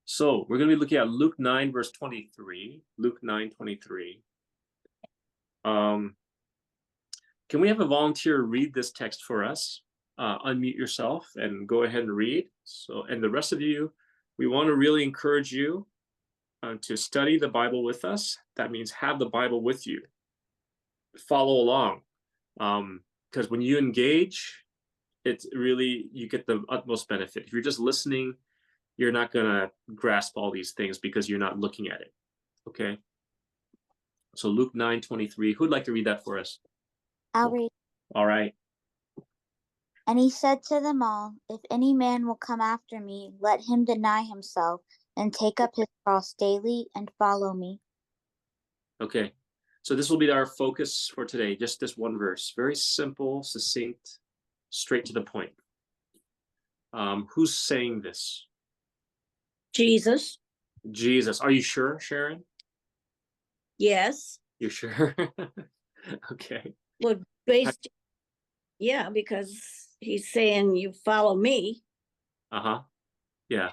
So we're going to be looking at Luke 9, verse 23. Luke 9:23. Can we have a volunteer read this text for us? Unmute yourself and go ahead and read. So, and the rest of you, we want to really encourage you to study the Bible with us. That means have the Bible with you. Follow along. Because when you engage, it's really, you get the utmost benefit. If you're just listening, you're not going to grasp all these things because you're not looking at it. Okay? So Luke 9:23. Who'd like to read that for us? I'll read. All right. And he said to them all, if any man will come after me, let him deny himself and take up his cross daily and follow me. Okay. So this will be our focus for today. Just this one verse. Very simple, succinct, straight to the point. Who's saying this? Jesus. Jesus. Are you sure, Sharon? Yes. You're sure? Okay. Well, yeah, because he's saying you follow me. Uh-huh. Yeah.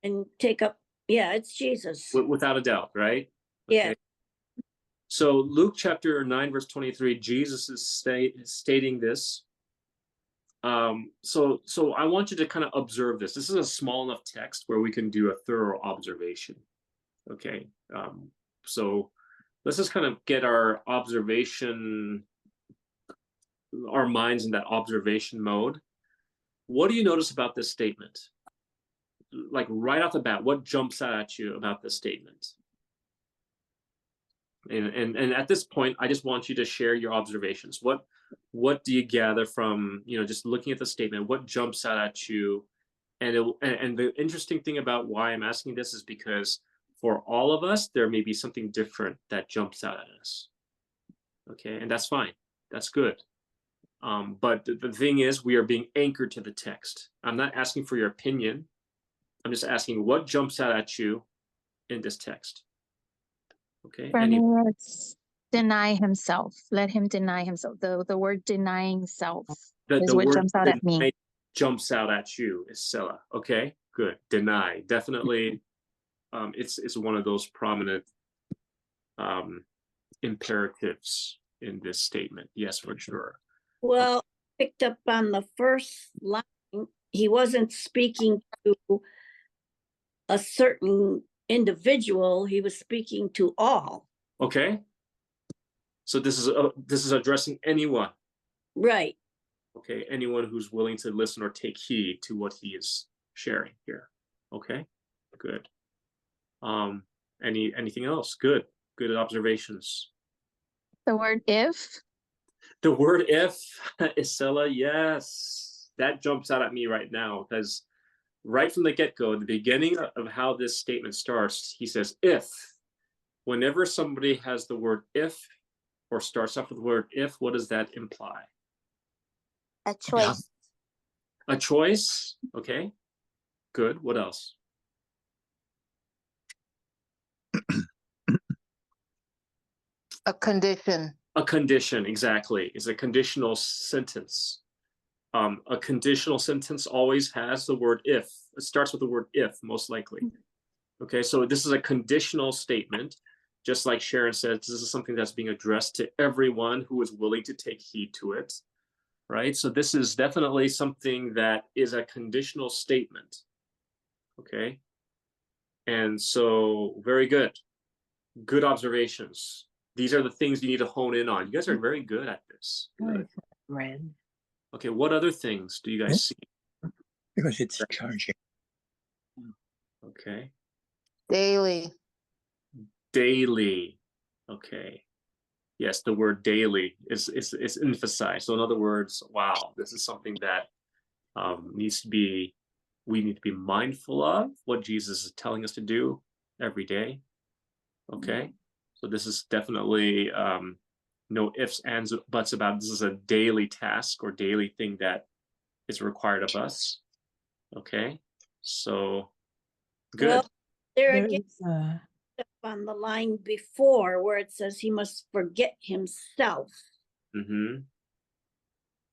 And take up, yeah, it's Jesus. Without a doubt, right? Okay. Yeah. So Luke chapter 9, verse 23, Jesus is stating this. So I want you to kind of observe this. This is a small enough text where we can do a thorough observation. Okay. So let's just kind of get our minds in that observation mode. What do you notice about this statement? Like right off the bat, what jumps out at you about this statement? And at this point, I just want you to share your observations. What do you gather from, just looking at the statement? What jumps out at you? And the interesting thing about why I'm asking this is because for all of us, there may be something different that jumps out at us. Okay, and that's fine. That's good. But the thing is, we are being anchored to the text. I'm not asking for your opinion. I'm just asking what jumps out at you in this text. Okay. For me, it's deny himself. Let him deny himself. The word denying self is what jumps out at me. Jumps out at you is Selah. Okay, good. Deny. Definitely. It's one of those prominent imperatives in this statement. Yes, for sure. Well, picked up on the first line. He wasn't speaking to a certain individual. He was speaking to all. Okay. So this is addressing anyone. Right. Okay. Anyone who's willing to listen or take heed to what he is sharing here. Okay. Good. Anything else? Good observations. The word if. The word if, Isela, yes. That jumps out at me right now because right from the get-go, the beginning of how this statement starts, he says, if. Whenever somebody has the word if or starts off with the word if, what does that imply? A choice. A choice? Okay. Good. What else? A condition. A condition, exactly. It's a conditional sentence. A conditional sentence always has the word if. It starts with the word if, most likely. Okay, so this is a conditional statement. Just like Sharon said, this is something that's being addressed to everyone who is willing to take heed to it, right? So this is definitely something that is a conditional statement, okay? And so, very good. Good observations. These are the things you need to hone in on. You guys are very good at this. Good. Red. Okay, what other things do you guys see? Because it's charging. Okay. Daily. Daily. Okay. Yes, the word daily is emphasized. So in other words, wow, this is something that we need to be mindful of what Jesus is telling us to do every day. Okay. So this is definitely no ifs, ands, buts about it. This is a daily task or daily thing that is required of us. Okay. So good. Well, there again, on the line before where it says he must forget himself.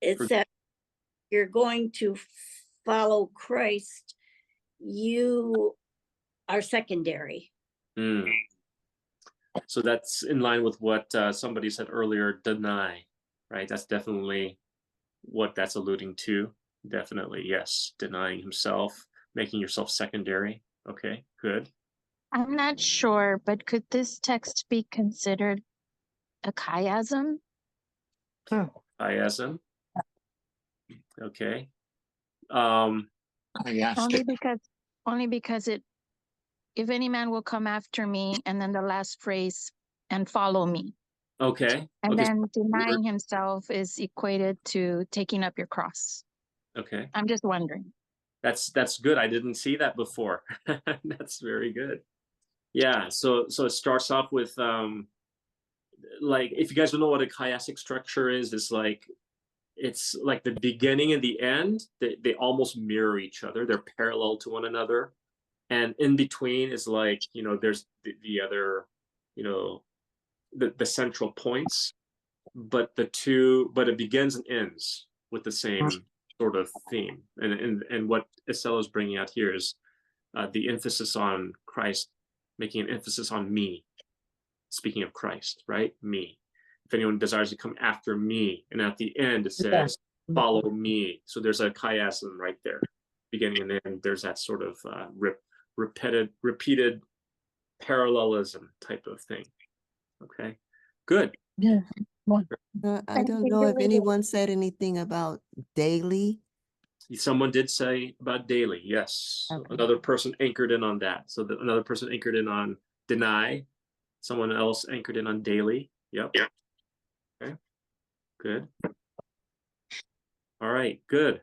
It says you're going to follow Christ. You are secondary. Mm. So that's in line with what somebody said earlier, deny, right? That's definitely what that's alluding to. Definitely, yes. Denying himself, making yourself secondary. Okay, good. I'm not sure, but could this text be considered a chiasm? Chiasm. Okay. Only Chiastic. because if any man will come after me, and then the last phrase, and follow me. Okay. And Okay. then denying himself is equated to taking up your cross. Okay. I'm just wondering. That's good. I didn't see that before. That's very good. Yeah. So it starts off with like, if you guys don't know what a chiastic structure is, it's like the beginning and the end. They almost mirror each other. They're parallel to one another, and in between is like, there's the other, the central points, but it begins and ends with the same sort of theme. And what Estella is bringing out here is the emphasis on Christ, making an emphasis on me. Speaking of Christ, right? Me. If anyone desires to come after me, and at the end it says, follow me. So there's a chiasm right there, beginning and end. There's that sort of repeated parallelism type of thing. Okay, good. Yeah. I don't know if anyone said anything about daily. Someone did say about daily, yes. Okay. Another person anchored in on that. So another person anchored in on deny. Someone else anchored in on daily. Yep. Yeah. Okay. Good. All right. Good.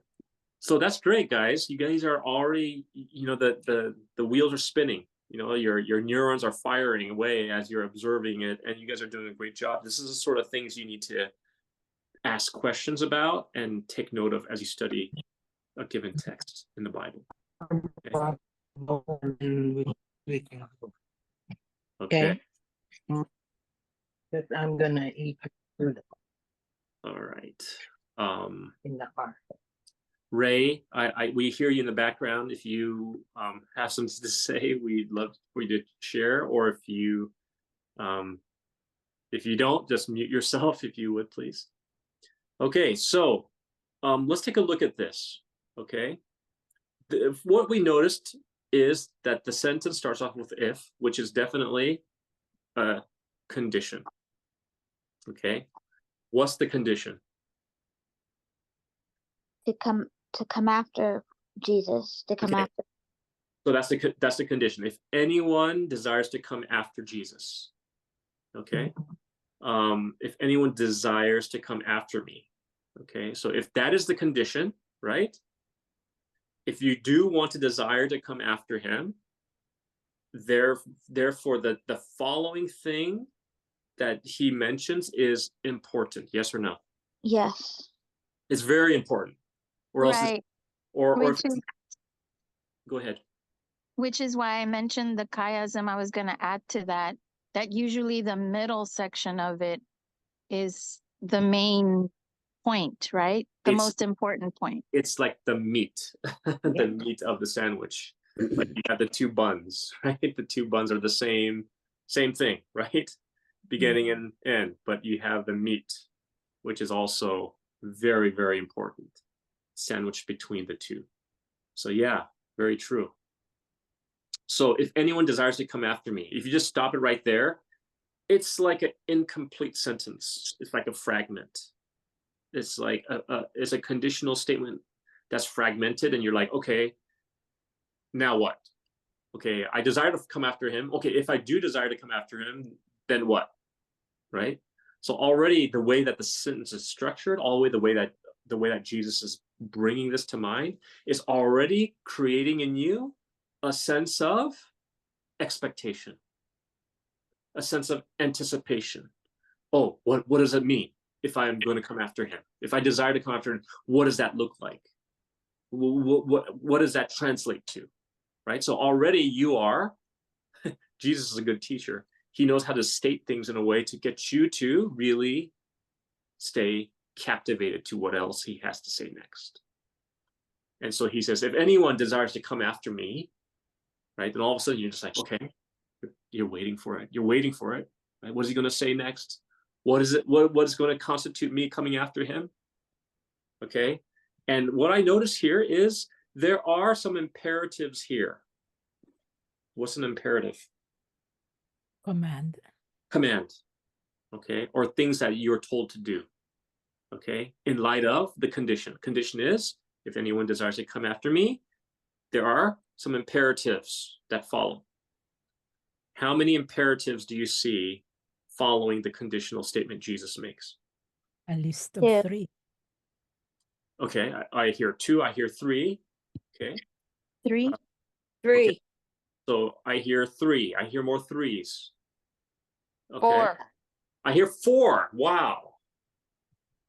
So that's great, guys. You guys are already, the wheels are spinning. Your neurons are firing away as you're observing it, and you guys are doing a great job. This is the sort of things you need to ask questions about and take note of as you study a given text in the Bible. Okay. But I'm gonna eat food All right. in the car. Ray, we hear you in the background. If you have something to say, we'd love for you to share. Or if you don't, just mute yourself, if you would, please. Okay, so let's take a look at this. Okay, what we noticed is that the sentence starts off with if, which is definitely a condition. Okay, what's the condition? To come after Jesus, to come Okay. after. So that's the condition. If anyone desires to come after Jesus, okay. If anyone desires to come after me, okay. So if that is the condition, right? If you do want to desire to come after him, therefore the following thing that he mentions is important. Yes or no? Yes. It's very important. Or else, Right. Go ahead. Which is why I mentioned the chiasm. I was going to add to that usually the middle section of it is the main point, right? The most important point. It's like the meat, the meat of the sandwich. Like you have the two buns, right? The two buns are the same thing, right? Beginning and end, but you have the meat, which is also very, very important, sandwiched between the two. So yeah, very true. So if anyone desires to come after me, if you just stop it right there, it's like an incomplete sentence. It's like a fragment. It's like it's a conditional statement that's fragmented, and you're like, okay, now what? Okay, I desire to come after him. Okay, if I do desire to come after him, then what? Right? So already the way that the sentence is structured, the way that Jesus is bringing this to mind, is already creating in you a sense of expectation, a sense of anticipation. Oh, what does it mean if I'm going to come after him? If I desire to come after him, what does that look like? What does that translate to? Right? So already you are, Jesus is a good teacher. He knows how to state things in a way to get you to really stay captivated to what else he has to say next. And so he says, if anyone desires to come after me, right? Then all of a sudden you're just like, okay, you're waiting for it. You're waiting for it. Right? What is he going to say next? What is it? What is going to constitute me coming after him? Okay. And what I notice here is there are some imperatives here. What's an imperative? Command. Command. Okay. Or things that you're told to do. Okay. In light of the condition. Condition is, if anyone desires to come after me, there are some imperatives that follow. How many imperatives do you see following the conditional statement Jesus makes? A list Yeah. of 3. Okay, I hear 2, I hear 3. Okay, 3. 3. Okay. So I hear 3. I hear more 3s. Okay. 4. I hear 4. Wow.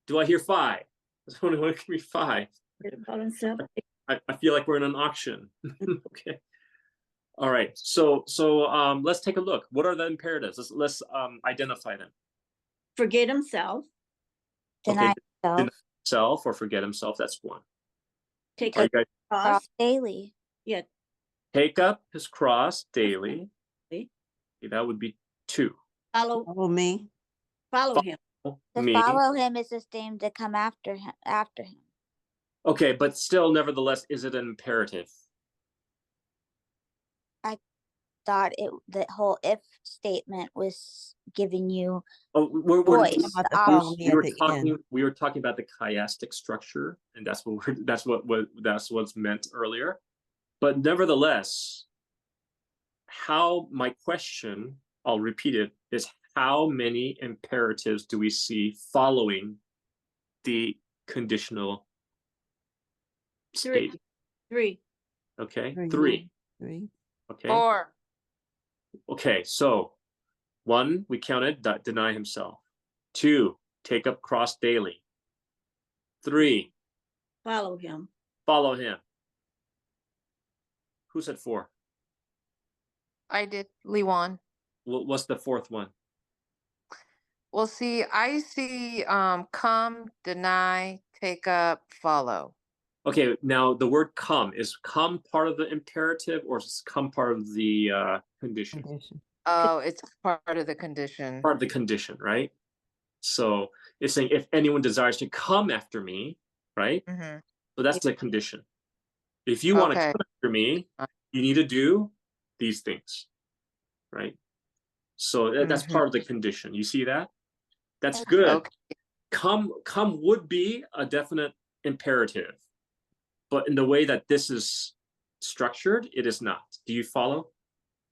Do I hear 5? Someone want to give me 5? About himself. I feel like we're in an auction. Okay. All right. So let's take a look. What are the imperatives? Let's identify them. Forget himself. Deny Deny himself. himself or forget himself. That's one. Take Are up you guys cross. Cross daily. Yeah. take up his cross daily? Okay. Okay, that would be 2. Follow Follow me. him. To Me. follow him is the same to come after him. Okay, but still, nevertheless, is it an imperative? Thought the whole if statement was giving you Oh, we're voice. How about the the follow option. me at the end? we were talking about the chiastic structure, and that's what's meant earlier. But nevertheless, my question, I'll repeat it, is how many imperatives do we see following the conditional 3. state? 3. Okay, 3. 3. 3. Okay. 4. Okay, so 1, we counted, deny himself. 2, take up cross daily. 3, Follow him. follow him. Who said 4? I did. Lewan. What's the 4th one? Well, see, I see come, deny, take up, follow. Okay, now the word come, is come part of the imperative or is come part of the condition? Condition. Oh, it's part of the condition. Part of the condition, right? So it's saying if anyone desires to come after me, right? Mm-hmm. So that's the condition. If you want to Okay. come after me, you need to do these things, right? So that's Mhm. part of the condition. You see that? That's good. Okay. Come would be a definite imperative, but in the way that this is structured, it is not. Do you follow?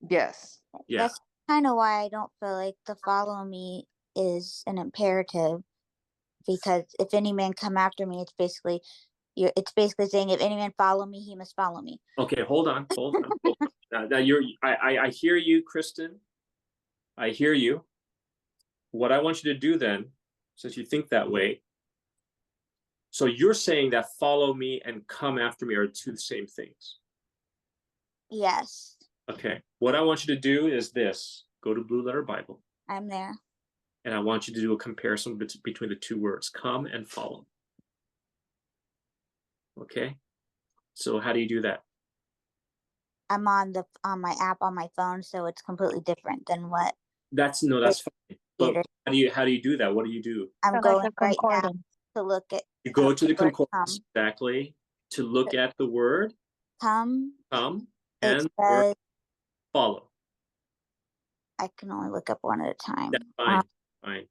Yes. Yeah. That's kind of why I don't feel like the follow me is an imperative, because if any man come after me, it's basically saying if any man follow me, he must follow me. Okay, hold on. Now I hear you, Kristen. I hear you. What I want you to do then, since you think that way, so you're saying that follow me and come after me are 2 the same things. Yes, Okay. What I want you to do is this: go to Blue Letter Bible, I'm there. and I want you to do a comparison between the 2 words, come and follow. Okay. So how do you do that? I'm on my app on my phone, so it's completely different than what That's fine. But how do you do that? What do you do? I'm Like going a right now concordance. to look at. You go to the word concordance, exactly, to look at the word Come. come It and the word says follow. I can only look up one at a time. That's fine. Fine.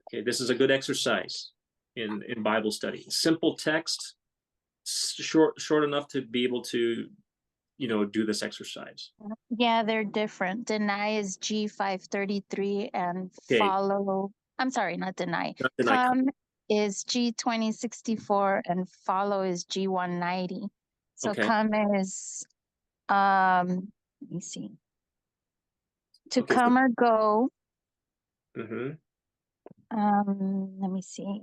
Okay, this is a good exercise in Bible study. Simple text, short enough to be able to, do this exercise. Yeah, they're different. Deny is G533 and Okay. follow. I'm sorry, not deny. Not deny, Come is G2064 and follow is G190. So Okay. come is let me see. To Okay, come or go. Mhm. Let me see.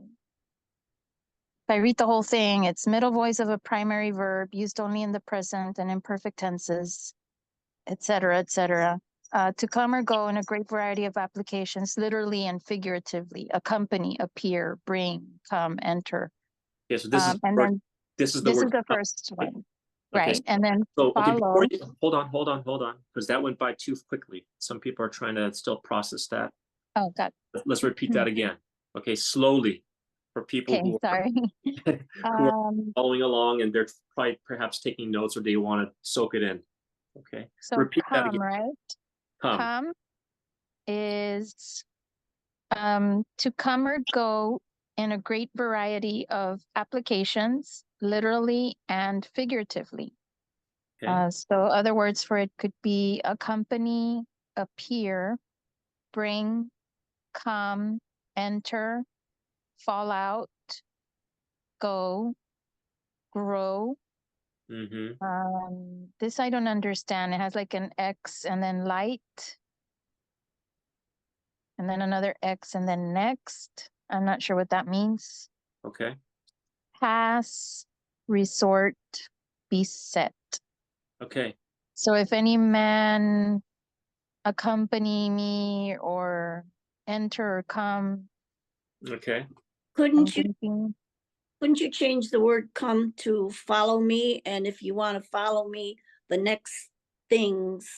If I read the whole thing, it's middle voice of a primary verb used only in the present and imperfect tenses, etc., etc. To come or go in a great variety of applications, literally and figuratively, accompany, appear, bring, come, enter. Yeah, so this is And word- then this is the this is word the come, first one. Okay, right? And then So, okay, before follow, you, hold on, because that went by too quickly. Some people are trying to still process that. oh, God, Let's repeat that again. Okay, slowly, for people okay, sorry. who are Um, following along and they're probably perhaps taking notes or they want to soak it in. Okay, so repeat that come, again. right? Come. Come is to come or go in a great variety of applications, literally and figuratively. Okay. So other words for it could be accompany, appear, bring, come, enter, fall out, go, grow. Mm-hmm. This I don't understand. It has like an X and then light, and then another X and then next. I'm not sure what that means. Okay. Pass, resort, beset. Okay. So if any man accompany me or enter or come, Okay. I'm Couldn't you, thinking, couldn't you change the word come to follow me? And if you want to follow me, the next things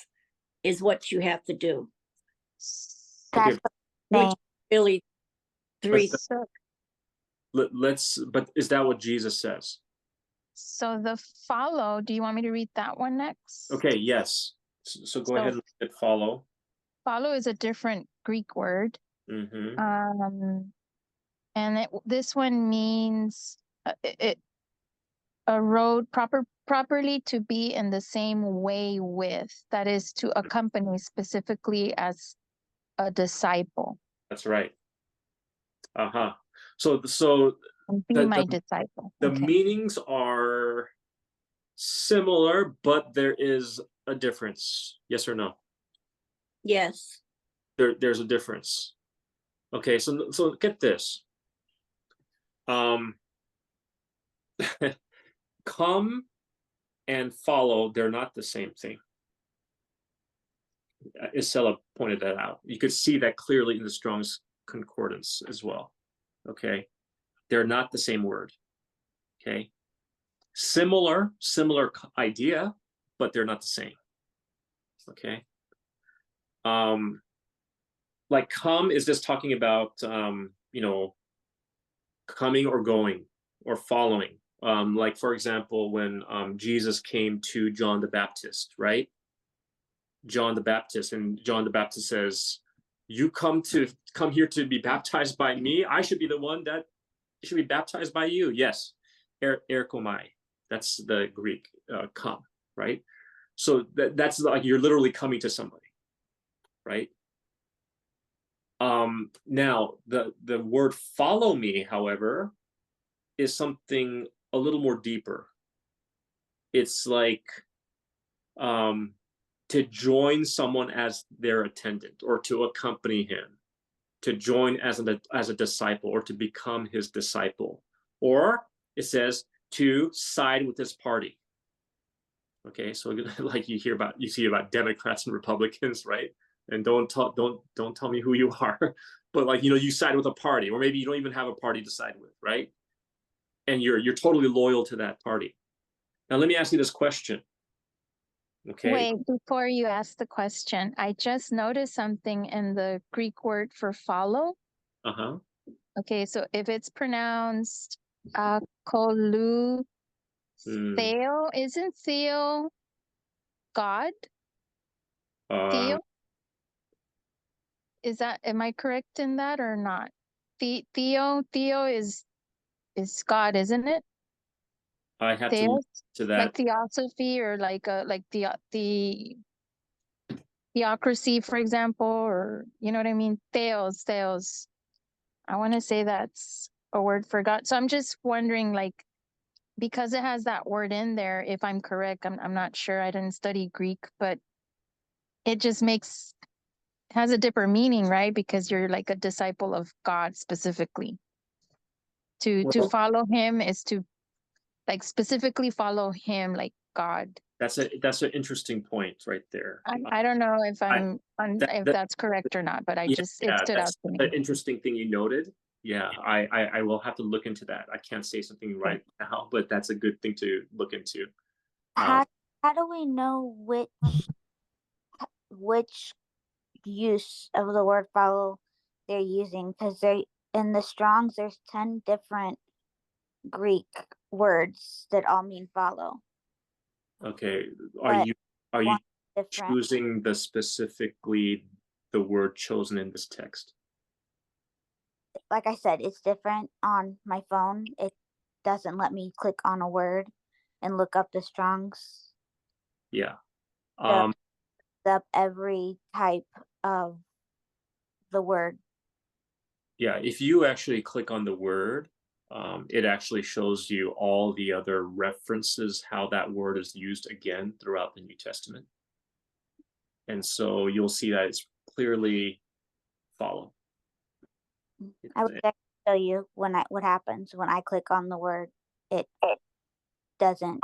is what you have to do. Okay. That's what I'm saying. Really, three. But so, but is that what Jesus says? so the follow, do you want me to read that one next? Okay. Yes. So go So- ahead and hit follow. Follow is a different Greek word. Mm-hmm. And this one means a road properly to be in the same way with, that is to accompany specifically as a disciple That's right. Uh-huh. So and be the my the, disciple. the Okay. meanings are similar, but there is a difference. Yes or no? Yes. There's a difference. Okay, so get this. Come and follow, they're not the same thing. Isela pointed that out. You could see that clearly in the Strong's Concordance as well. Okay, they're not the same word. Okay, similar idea, but they're not the same. Okay. Like come is just talking about coming or going or following. Like for example, when Jesus came to John the Baptist, right? John the Baptist, and John the Baptist says, "You come here to be baptized by me. I should be the one that should be baptized by you." Yes, erkomai. That's the Greek come, right? So that's like you're literally coming to somebody, right? Now the word follow me, however, is something a little more deeper. It's like to join someone as their attendant or to accompany him, to join as a disciple or to become his disciple, or it says to side with his party. Okay, so like you see about Democrats and Republicans, right? And don't tell me who you are, but like you side with a party, or maybe you don't even have a party to side with, right? And you're totally loyal to that party. Now let me ask you this question. Okay. Wait, before you ask the question, I just noticed something in the Greek word for follow. Uh-huh. Okay, so if it's pronounced kolu theo, isn't theo God? Theo? Am I correct in that or not? Theo is God, isn't it? I have to Theo, look to that. like theosophy or like the theocracy, for example, or you know what I mean? Theos. I want to say that's a word for God. So I'm just wondering, like, because it has that word in there, if I'm correct, I'm not sure. I didn't study Greek, but it just has a deeper meaning, right? Because you're like a disciple of God specifically. To Well, follow him is to like specifically follow him like God. that's an interesting point right there. I don't know if if that- that's correct or not, but it stood out that's to me. an interesting thing you noted. Yeah, I will have to look into that. I can't say something right now, but that's a good thing to look into. How do we know which use of the word follow they're using? Because in the Strongs, there's 10 different Greek words that all mean follow. Okay, But are you one different. choosing specifically the word chosen in this text? Like I said, it's different on my phone. It doesn't let me click on a word and look up the Strongs. Yeah. So up every type of the word. Yeah, if you actually click on the word, it actually shows you all the other references, how that word is used again throughout the New Testament. And so you'll see that it's clearly follow. I would show you what happens when I click on the word. It doesn't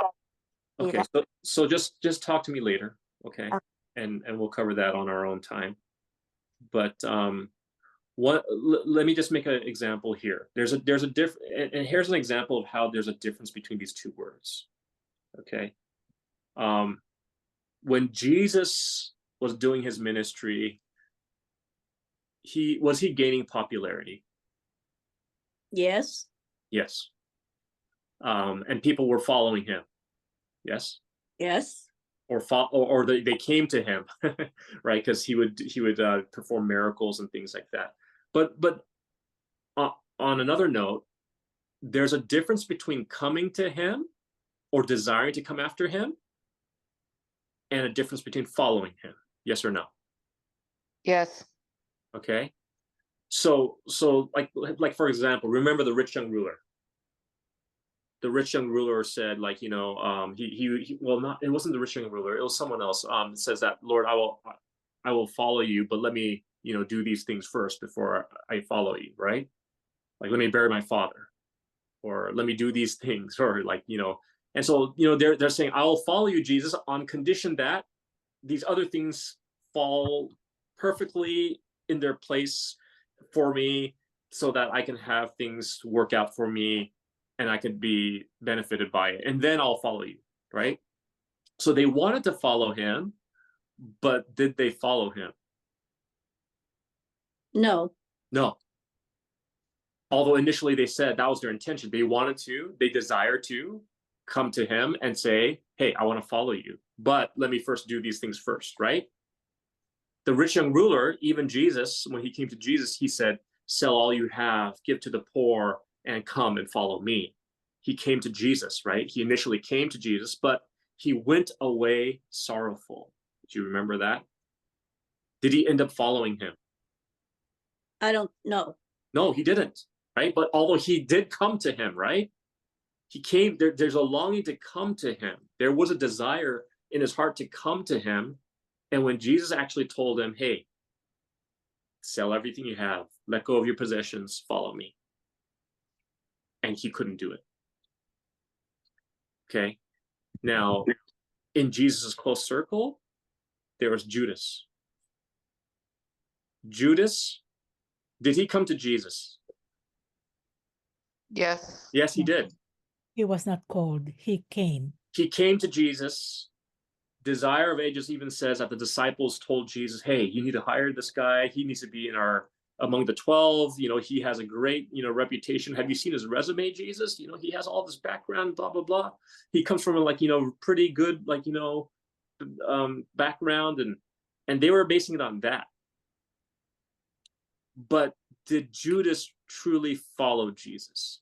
do Okay, that. so just talk to me later, okay? Okay. And we'll cover that on our own time. But let me just make an example here. There's a different, and here's an example of how there's a difference between these two words. Okay. When Jesus was doing his ministry, was he gaining popularity? Yes. Yes. And people were following him. Yes. Yes. Or they came to him, right? Because he would perform miracles and things like that. But on another note, there's a difference between coming to him or desiring to come after him, and a difference between following him. Yes or no? Yes. Okay. So like for example, remember the rich young ruler. The rich young ruler said, like, well, not, it wasn't the rich young ruler, it was someone else. Says that, Lord, I will follow you, but let me, do these things first before I follow you, right? Like, let me bury my father, or let me do these things, or like, and so, they're saying, I will follow you, Jesus, on condition that these other things fall perfectly in their place for me, so that I can have things work out for me and I could be benefited by it. And then I'll follow you, right? So they wanted to follow him, but did they follow him? No. No. Although initially they said that was their intention. They desired to come to him and say, hey, I want to follow you, but let me first do these things first, right? The rich young ruler, even Jesus, when he came to Jesus, he said, sell all you have, give to the poor, and come and follow me. He came to Jesus, right? He initially came to Jesus, but he went away sorrowful. Do you remember that? Did he end up following him? I don't know. No, he didn't, right? But although he did come to him, right? He came, there's a longing to come to him. There was a desire in his heart to come to him. And when Jesus actually told him, hey, sell everything you have, let go of your possessions, follow me. And he couldn't do it. Okay. Now, in Jesus' close circle, there was Judas. Judas, did he come to Jesus? Yes. Yes, he did. He was not called. He came. He came to Jesus. Desire of Ages even says that the disciples told Jesus, hey, you need to hire this guy. He needs to be among the 12. He has a great, reputation. Have you seen his resume, Jesus? He has all this background, blah, blah, blah. He comes from a, pretty good, background, and they were basing it on that. But did Judas truly follow Jesus?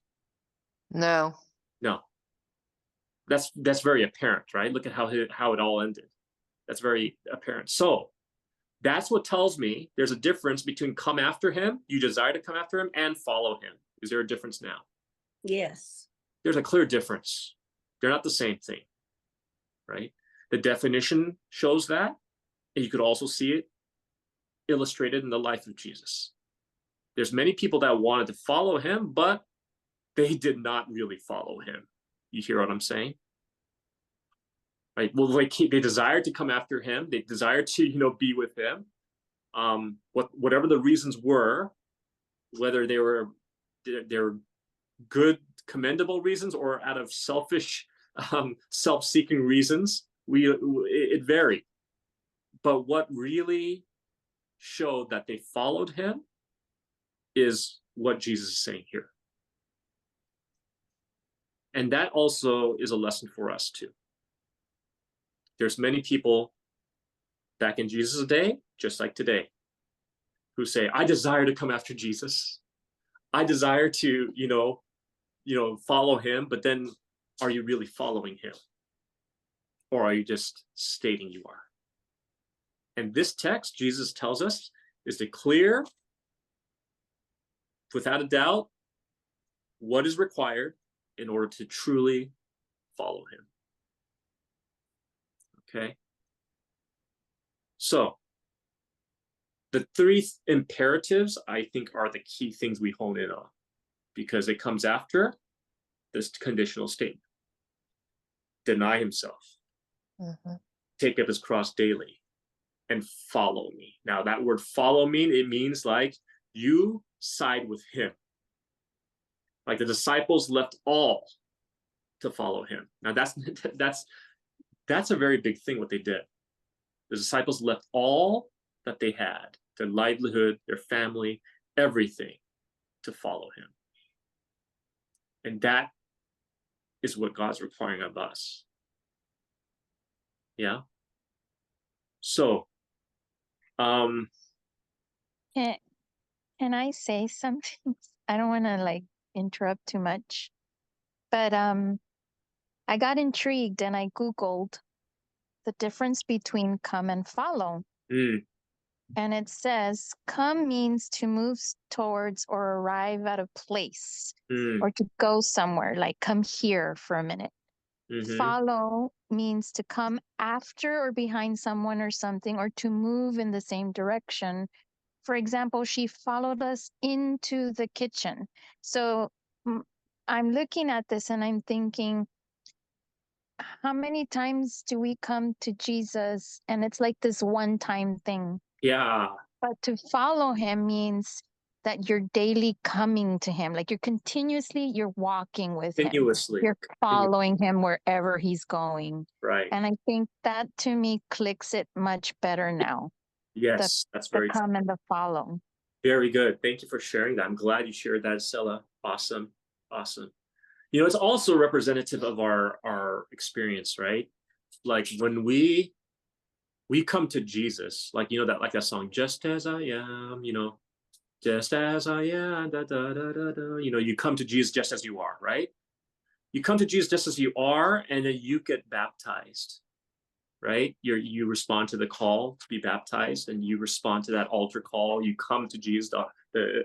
No. No. That's very apparent, right? Look at how it all ended. That's very apparent. So that's what tells me there's a difference between come after him, you desire to come after him, and follow him. Is there a difference now? Yes. There's a clear difference. They're not the same thing, right? The definition shows that, and you could also see it illustrated in the life of Jesus. There's many people that wanted to follow him, but they did not really follow him. You hear what I'm saying? Right. Well, they desired to come after him. They desired to, be with him. Whatever the reasons were, whether they were good, commendable reasons, or out of selfish self-seeking reasons. It varied. But what really showed that they followed him is what Jesus is saying here. And that also is a lesson for us too. There's many people back in Jesus' day, just like today, who say, I desire to come after Jesus. I desire to, follow him, but then are you really following him? Or are you just stating you are? And this text, Jesus tells us, is to clear, without a doubt, what is required in order to truly follow him. Okay? So, the three imperatives, I think, are the key things we hone in on, because it comes after this conditional statement. Deny himself, take up his cross daily, and follow me. Now, that word follow me, it means like you side with him. Like the disciples left all to follow him. Now, that's a very big thing what they did. The disciples left all that they had, their livelihood, their family, everything, to follow him. And that is what God's requiring of us. Yeah. So, Can I say something? I don't want to interrupt too much, but I got intrigued and I Googled the difference between come and follow. And it says come means to move towards or arrive at a place or to go somewhere, like come here for a minute. Follow means to come after or behind someone or something, or to move in the same direction. For example, she followed us into the kitchen. So I'm looking at this and I'm thinking, how many times do we come to Jesus and it's like this one-time thing? Yeah. But to follow him means that you're daily coming to him. Like you're walking with him. You're following him wherever he's going. Right. And I think that to me clicks it much better now. Yes, that's very the come and the follow. Very good. Thank you for sharing that. I'm glad you shared that, Stella. Awesome. Awesome. It's also representative of our experience, right? Like when we come to Jesus, like that song, just as I am, just as I am, da, da, da, da, da. You come to Jesus just as you are, right? You come to Jesus just as you are, and then you get baptized, right? You respond to the call to be baptized, and you respond to that altar call. You come to Jesus. The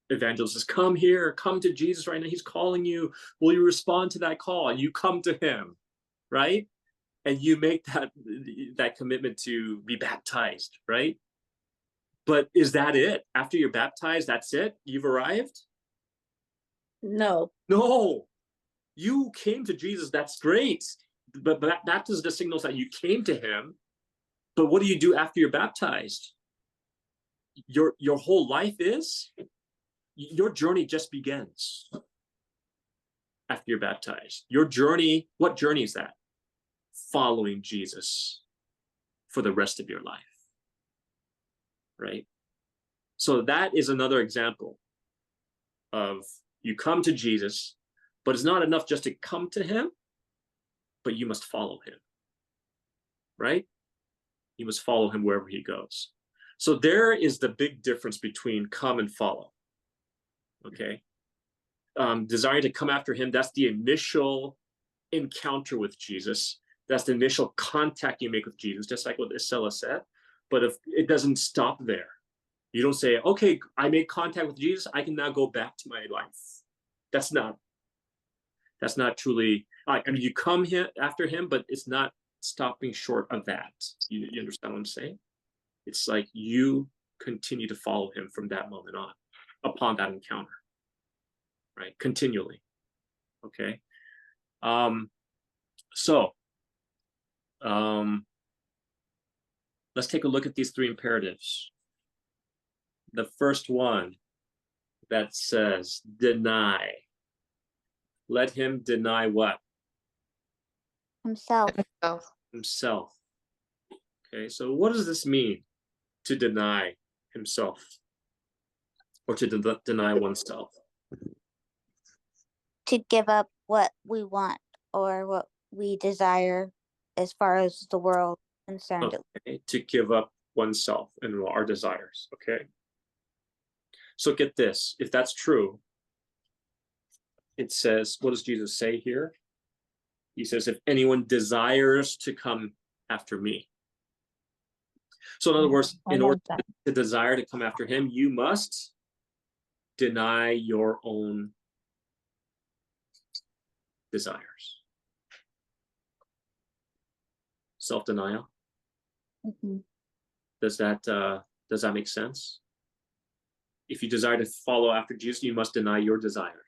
evangelist says, come here, come to Jesus right now. He's calling you. Will you respond to that call? And you come to him, right? And you make that commitment to be baptized, right? But is that it? After you're baptized, that's it? You've arrived? No. No. You came to Jesus. That's great. But baptism just signals that you came to him. But what do you do after you're baptized? Your whole life is? Your journey just begins after you're baptized. Your journey, what journey is that? Following Jesus for the rest of your life. Right? So that is another example of you come to Jesus, but it's not enough just to come to him, but you must follow him. Right? You must follow him wherever he goes. So there is the big difference between come and follow. Okay? Desiring to come after him, that's the initial encounter with Jesus. That's the initial contact you make with Jesus, just like what Isela said. But if it doesn't stop there, you don't say, okay, I made contact with Jesus, I can now go back to my life. That's not truly, you come here after him, but it's not stopping short of that. You understand what I'm saying? It's like you continue to follow him from that moment on, upon that encounter, right? Continually. Okay. Let's take a look at these three imperatives. The first one that says deny. Let him deny what? Himself. Oh, Himself. Okay, so what does this mean to deny himself or to deny oneself? To give up what we want or what we desire as far as the world is concerned. Okay, to give up oneself and our desires. Okay, so get this, if that's true, it says, what does Jesus say here? He says, if anyone desires to come after me. So in other words, I in like order that. to desire to come after him, you must deny your own desires. Self-denial. Mhm. Does that make sense? If you desire to follow after Jesus, you must deny your desires.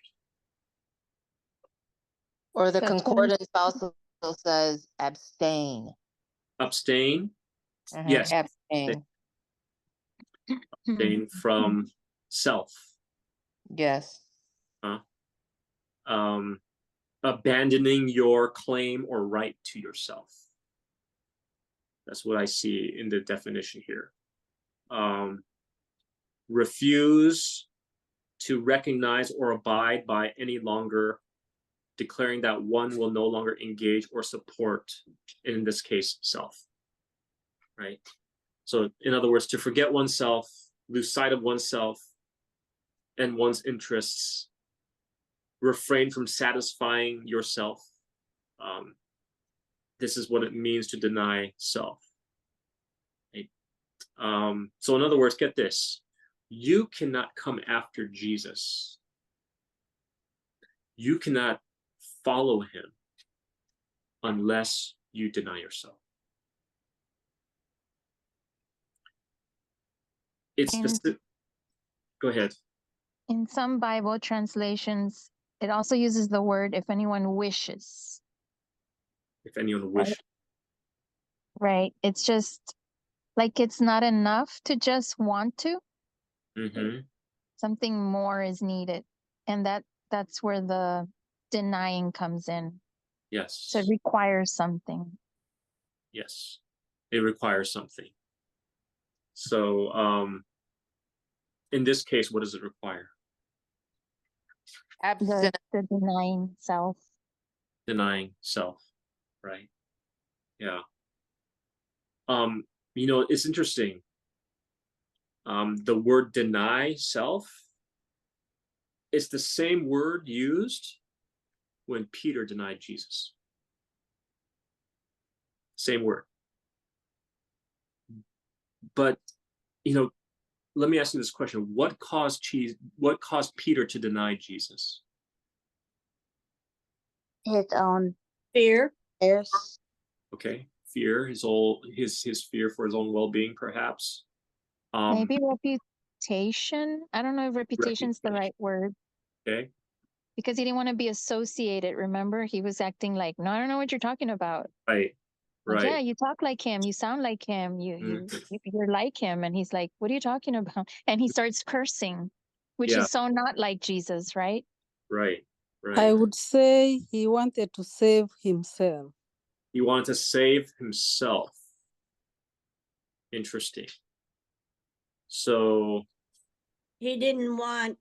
or the So 20 concordance also says abstain. Abstain. Mhm, Yes, abstain. abstain from self. Yes. Abandoning your claim or right to yourself. That's what I see in the definition here. Refuse to recognize or abide by any longer, declaring that one will no longer engage or support, in this case, self. Right? So, in other words, to forget oneself, lose sight of oneself and one's interests, refrain from satisfying yourself. This is what it means to deny self. Right? So in other words, get this. You cannot come after Jesus. You cannot follow him unless you deny yourself. It's In- specific. Go ahead. In some Bible translations, it also uses the word if anyone wishes, If anyone Right. wish. right? It's just like it's not enough to just want to, Mm-hmm. something more is needed. And that's where the denying comes in. Yes. So it requires something. Yes. It requires something. So in this case, what does it require? Abstinence. The denying self. Denying self, right? Yeah. It's interesting. The word deny self is the same word used when Peter denied Jesus. Same word. But let me ask you this question: what caused Peter to deny Jesus? His own Fear. fears. Okay, fear, his fear for his own well-being, perhaps. Maybe reputation. I don't know if reputation's the right word. Okay. Because he didn't want to be associated. Remember, he was acting like, no, I don't know what you're talking about. Right. Like, Right. yeah, you talk like him, you sound like him, you're like him. And he's like, what are you talking about? And he starts cursing, which Yeah. is so not like Jesus, right? Right. I Right. would say he wanted to save himself. He wanted to save himself. Interesting. So He didn't want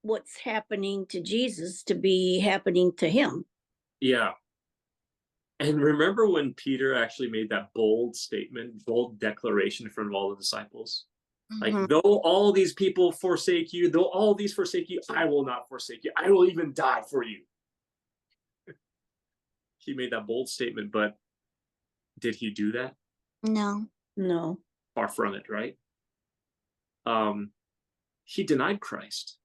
what's happening to Jesus to be happening to him. yeah. And remember when Peter actually made that bold statement, bold declaration in front of all the disciples? Like, Mhm. though all these people forsake you, though all these forsake you, I will not forsake you. I will even die for you. He made that bold statement, but did he do that? No. No. Far from it, right? He denied Christ.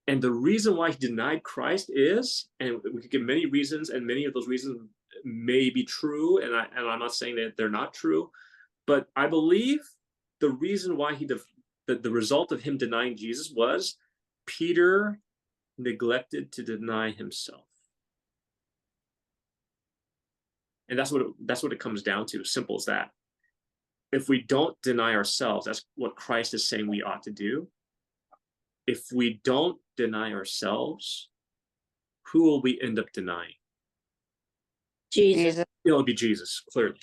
And the reason why he denied Christ is, and we could give many reasons, and many of those reasons may be true, and I'm not saying that they're not true, but I believe the reason why the result of him denying Jesus was Peter neglected to deny himself. And that's what it comes down to. Simple as that. If we don't deny ourselves, that's what Christ is saying we ought to do. If we don't deny ourselves, who will we end up denying? Jesus. Jesus. It would be Jesus, clearly.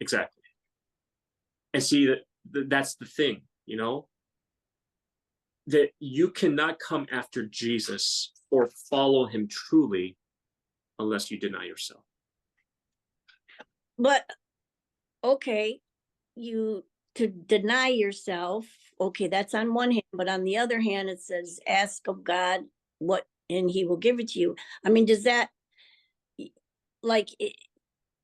Exactly. And see that's the thing, you know, that you cannot come after Jesus or follow him truly unless you deny yourself. But, okay, you, to deny yourself, okay, that's on one hand, but on the other hand, it says, ask of God what, and he will give it to you. I mean, does that, like,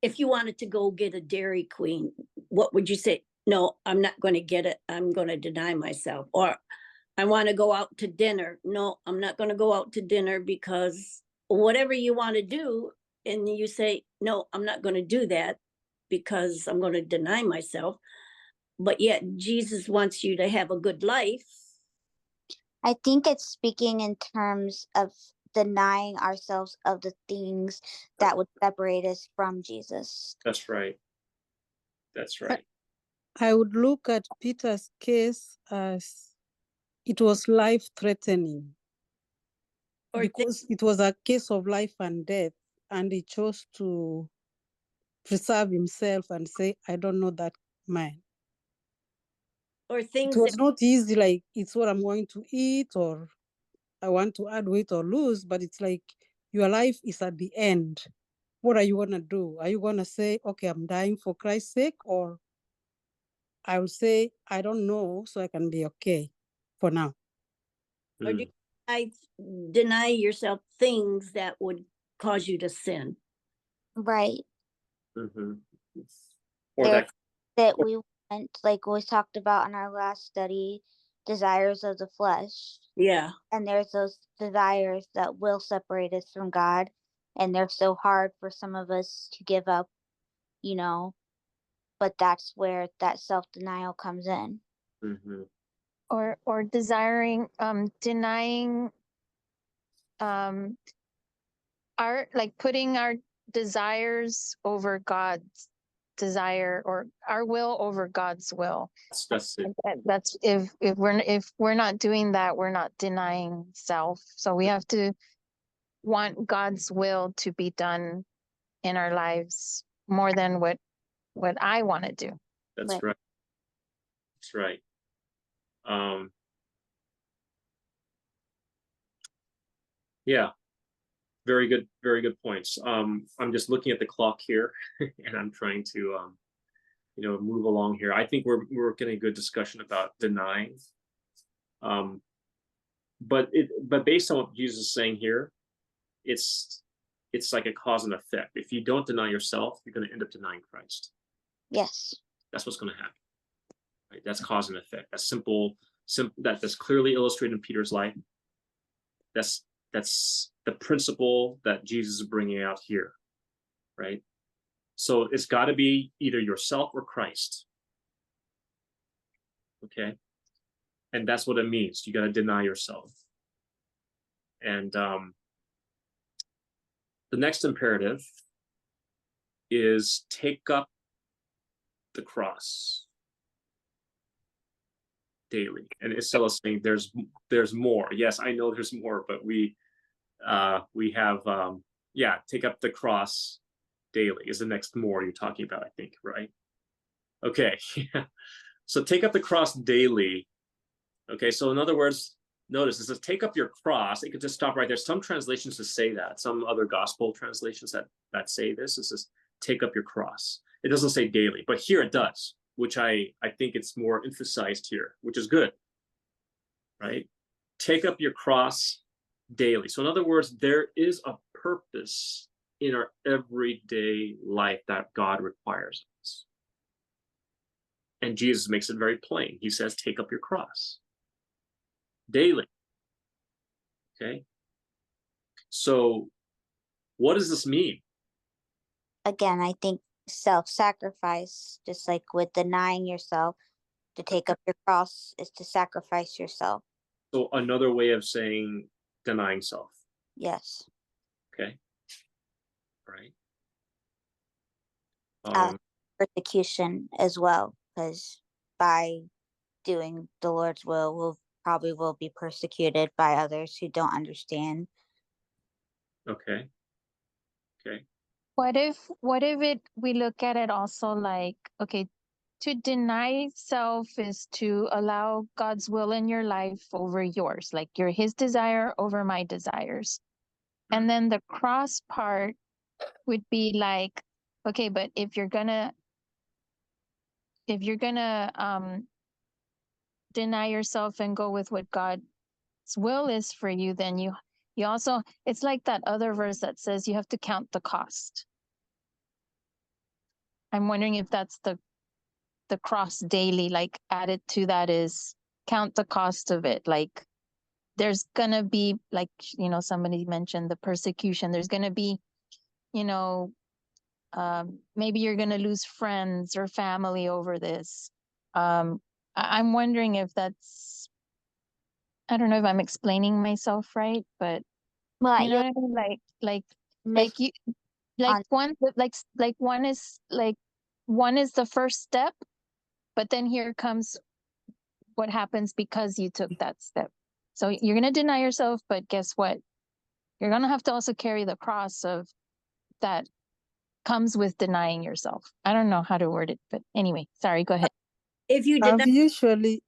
if you wanted to go get a Dairy Queen, what would you say? No, I'm not going to get it. I'm going to deny myself. Or I want to go out to dinner. No, I'm not going to go out to dinner because whatever you want to do, and you say, no, I'm not going to do that because I'm going to deny myself. But yet Jesus wants you to have a good life. I think it's speaking in terms of denying ourselves of the things that would separate us from Jesus. That's right. That's right. I would look at Peter's case as it was life threatening Or because it was a case of life and death, and he chose to preserve himself and say, I don't know that man. or It things was that, not easy, like it's what I'm going to eat, or I want to add weight or lose, but it's like your life is at the end. What are you going to do? Are you going to say, okay, I'm dying for Christ's sake? Or I will say, I don't know, so I can be okay for now. or do Mm. I deny yourself things that would cause you to sin? Right. Mhm. Or There- that That we want, like we talked about in our last study, desires of the flesh. Yeah. And there's those desires that will separate us from God. And they're so hard for some of us to give up, you know, but that's where that self-denial comes in. Mhm. Or desiring, denying, our, like putting our desires over God's desire, or our will over God's will. That's it. That's if we're not doing that, we're not denying self. So we have to want God's will to be done in our lives more than what I want to do. That's Right. right. That's right. Yeah, very good points. I'm just looking at the clock here and I'm trying to move along here. I think we're getting a good discussion about denying. But based on what Jesus is saying here, it's like a cause and effect. If you don't deny yourself, you're going to end up denying Christ. Yes. That's what's going to happen. Right? That's cause and effect. That's simple. That's clearly illustrated in Peter's life. That's the principle that Jesus is bringing out here, right? So it's got to be either yourself or Christ. Okay, and that's what it means. You got to deny yourself. And the next imperative is take up the cross daily. And Estella is saying there's more. Yes, I know there's more, but we have take up the cross daily is the next more you're talking about, I think, right? Okay. So take up the cross daily. Okay, so in other words, notice it says take up your cross. It could just stop right there. Some translations just say that. Some other gospel translations that say this, it says take up your cross. It doesn't say daily, but here it does, which I think it's more emphasized here, which is good, right? Take up your cross daily. So in other words, there is a purpose in our everyday life that God requires of us. And Jesus makes it very plain. He says, take up your cross daily. Okay. So what does this mean? Again, I think self-sacrifice, just like with denying yourself, to take up your cross is to sacrifice yourself. So another way of saying denying self. Yes. Okay. Right. Persecution as well, because by doing the Lord's will, we'll probably will be persecuted by others who don't understand. Okay. Okay. What if we look at it also like, okay, to deny self is to allow God's will in your life over yours, like you're his desire over my desires. And then the cross part would be like, okay, but if you're gonna deny yourself and go with what God's will is for you, then you also, it's like that other verse that says you have to count the cost. I'm wondering if that's the cross daily, like added to that is count the cost of it. Like there's gonna be, like, you know, somebody mentioned the persecution. There's gonna be, you know, maybe you're gonna lose friends or family over this. I'm wondering if that's, I don't know if I'm explaining myself right, but Well, you know you're what I mean? Like miss you, like on one is the first step, but then here comes what happens because you took that step. So you're going to deny yourself, but guess what? You're going to have to also carry the cross of that comes with denying yourself. I don't know how to word it, but anyway, sorry, go ahead. If you I've deny, usually,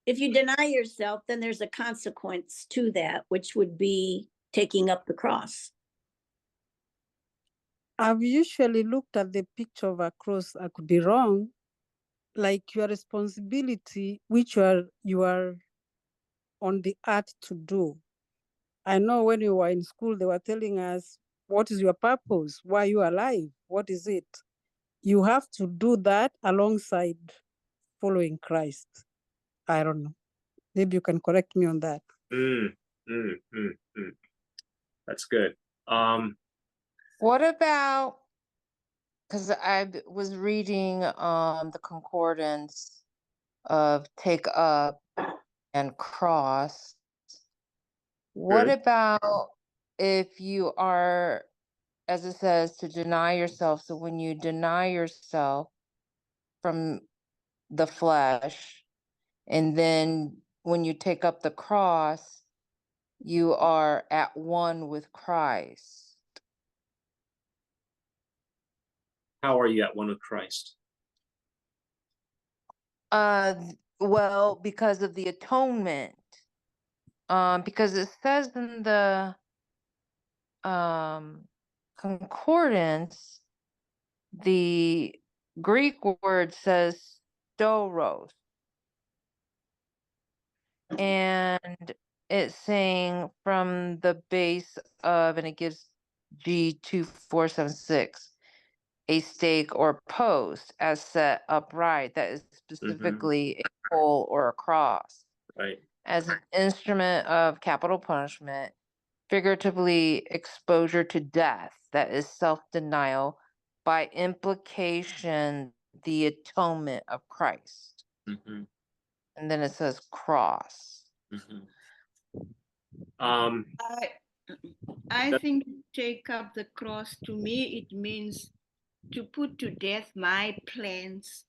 if you deny yourself, then there's a consequence to that, which would be taking up the cross. I've usually looked at the picture of a cross. I could be wrong. Like your responsibility, which you are on the earth to do. I know when we were in school, they were telling us, what is your purpose? Why are you alive? What is it? You have to do that alongside following Christ. I don't know. Maybe you can correct me on that. That's good. What about, because I was reading the concordance of take up and cross. What Good. about if you are, as it says, to deny yourself? So when you deny yourself from the flesh, and then when you take up the cross, you are at one with Christ. How are you at one with Christ? Well, because of the atonement. Because it says in the concordance, the Greek word says storos. And it's saying from the base of, and it gives G2476, a stake or post as set upright, that is specifically a pole or a cross, Right. as an instrument of capital punishment, figuratively exposure to death, that is self-denial, by implication, the atonement of Christ. And then it says cross. I think take up the cross, to me, it means to put to death my plans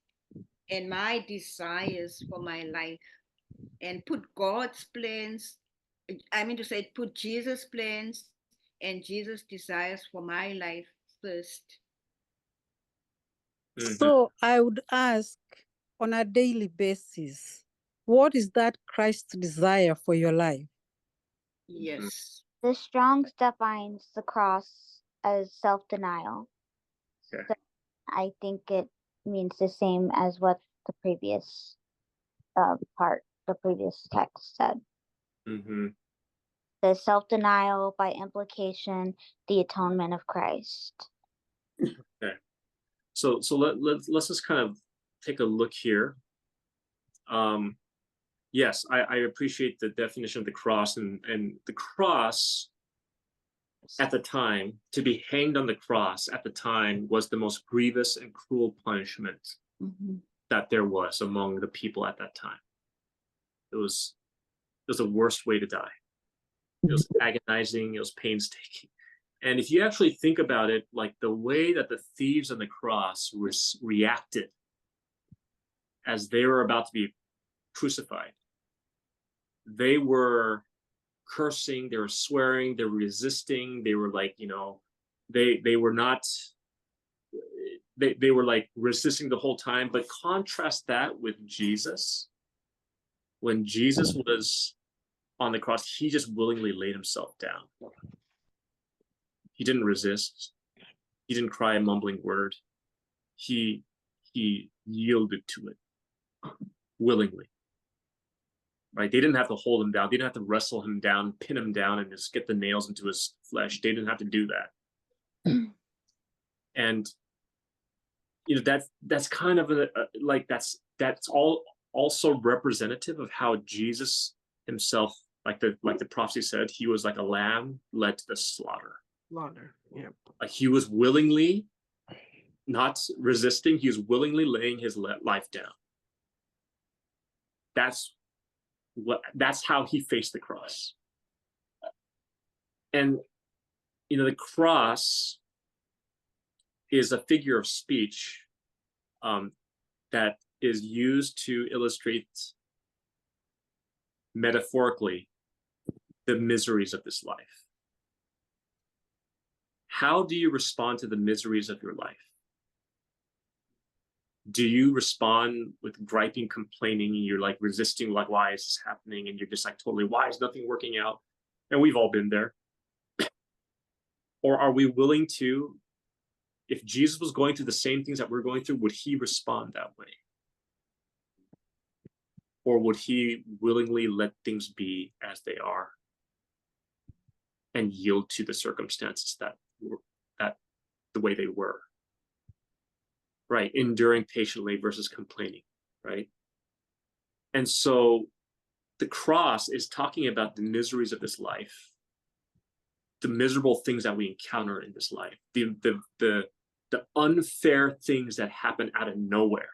and my desires for my life and put God's plans, I mean to say, put Jesus' plans and Jesus' desires for my life first. So I would ask, on a daily basis, what is that Christ's desire for your life? Yes. the Strong's defines the cross as self-denial. Okay. So I think it means the same as what the previous the previous text said. The self-denial, by implication, the atonement of Christ. Okay. So let's just kind of take a look here. Yes, I appreciate the definition of the cross, and the cross at the time, to be hanged on the cross at the time, was the most grievous and cruel punishment that there was among the people at that time. It was the worst way to die. It was agonizing, it was painstaking. And if you actually think about it, like the way that the thieves on the cross reacted as they were about to be crucified, they were cursing, they were swearing, they were resisting, they were like, you know, they were not they were like resisting the whole time. But contrast that with Jesus. When Jesus was on the cross, he just willingly laid himself down. He didn't resist. He didn't cry a mumbling word. He yielded to it willingly. Right? They didn't have to hold him down. They didn't have to wrestle him down, pin him down, and just get the nails into his flesh. They didn't have to do that. And that's kind of like that's all also representative of how Jesus himself, like the prophecy said, he was like a lamb led to the slaughter. Yeah. Like he was willingly not resisting. He was willingly laying his life down. That's how he faced the cross. And the cross is a figure of speech that is used to illustrate metaphorically the miseries of this life. How do you respond to the miseries of your life? Do you respond with griping, complaining, and you're like resisting, like, why is this happening? And you're just like, totally, why is nothing working out? And we've all been there. Or are we willing to, if Jesus was going through the same things that we're going through, would he respond that way? Or would he willingly let things be as they are and yield to the circumstances that the way they were? Right, enduring patiently versus complaining, right? And so the cross is talking about the miseries of this life, the miserable things that we encounter in this life, the unfair things that happen out of nowhere.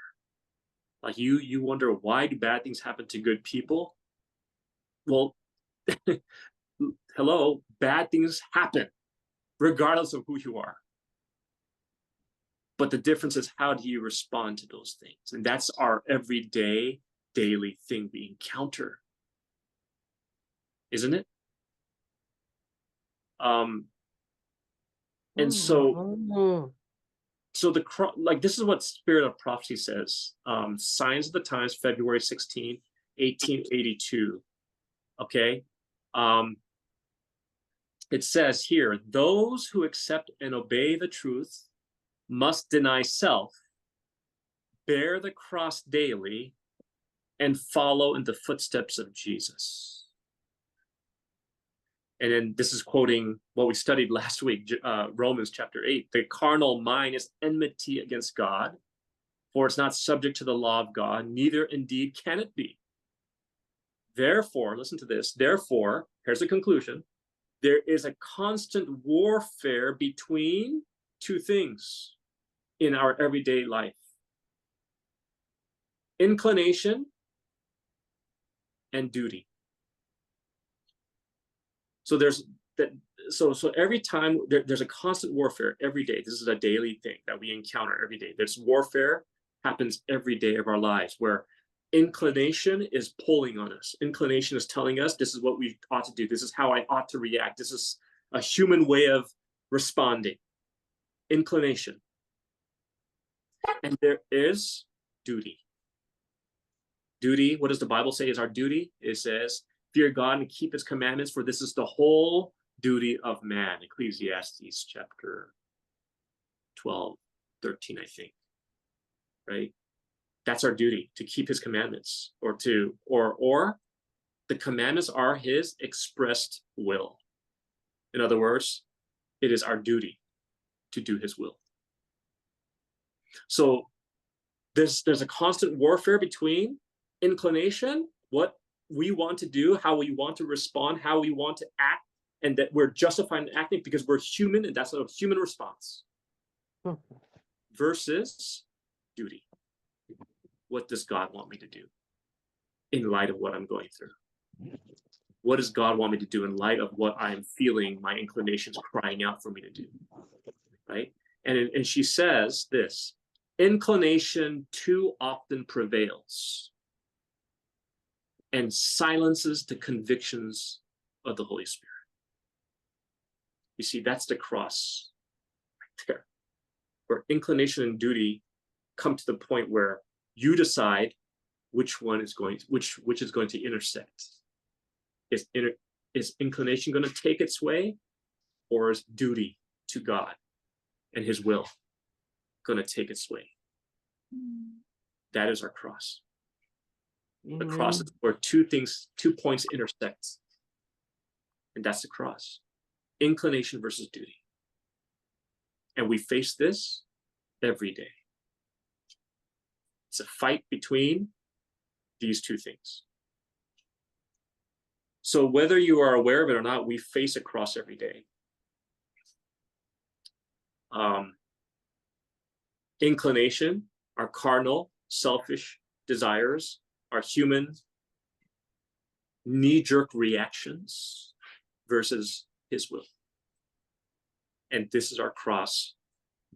Like you wonder, why do bad things happen to good people? Well, hello, bad things happen regardless of who you are. But the difference is, how do you respond to those things? And that's our everyday, daily thing we encounter, isn't it? And so this is what Spirit of Prophecy says. Signs of the Times, February 16, 1882. Okay. It says here, those who accept and obey the truth must deny self, bear the cross daily, and follow in the footsteps of Jesus. And then this is quoting what we studied last week, Romans chapter 8. The carnal mind is enmity against God, for it's not subject to the law of God, neither indeed can it be. Therefore, listen to this, therefore, here's the conclusion, there is a constant warfare between two things in our everyday life: inclination and duty. So there's that. So every time there's a constant warfare every day. This is a daily thing that we encounter every day. This warfare happens every day of our lives, where inclination is pulling on us. Inclination is telling us this is what we ought to do. This is how I ought to react. This is a human way of responding. Inclination. And there is duty. Duty, what does the Bible say is our duty? It says, fear God and keep his commandments, for this is the whole duty of man. Ecclesiastes chapter 12, 13, I think. Right? That's our duty, to keep his commandments, or the commandments are his expressed will. In other words, it is our duty to do his will. So there's a constant warfare between inclination, what we want to do, how we want to respond, how we want to act, and that we're justified in acting because we're human, and that's a human response, versus duty. What does God want me to do in light of what I'm going through? What does God want me to do in light of what I'm feeling, my inclinations crying out for me to do? Right? And she says this, inclination too often prevails and silences the convictions of the Holy Spirit. You see, that's the cross right there, where inclination and duty come to the point where you decide which one is going which is going to intersect. Is inclination going to take its way, or is duty to God and his will going to take its way? That is our cross. The cross is where two points intersect. And that's the cross. Inclination versus duty. And we face this every day. It's a fight between these two things. So whether you are aware of it or not, we face a cross every day. Inclination, our carnal, selfish desires, our human knee-jerk reactions versus his will. And this is our cross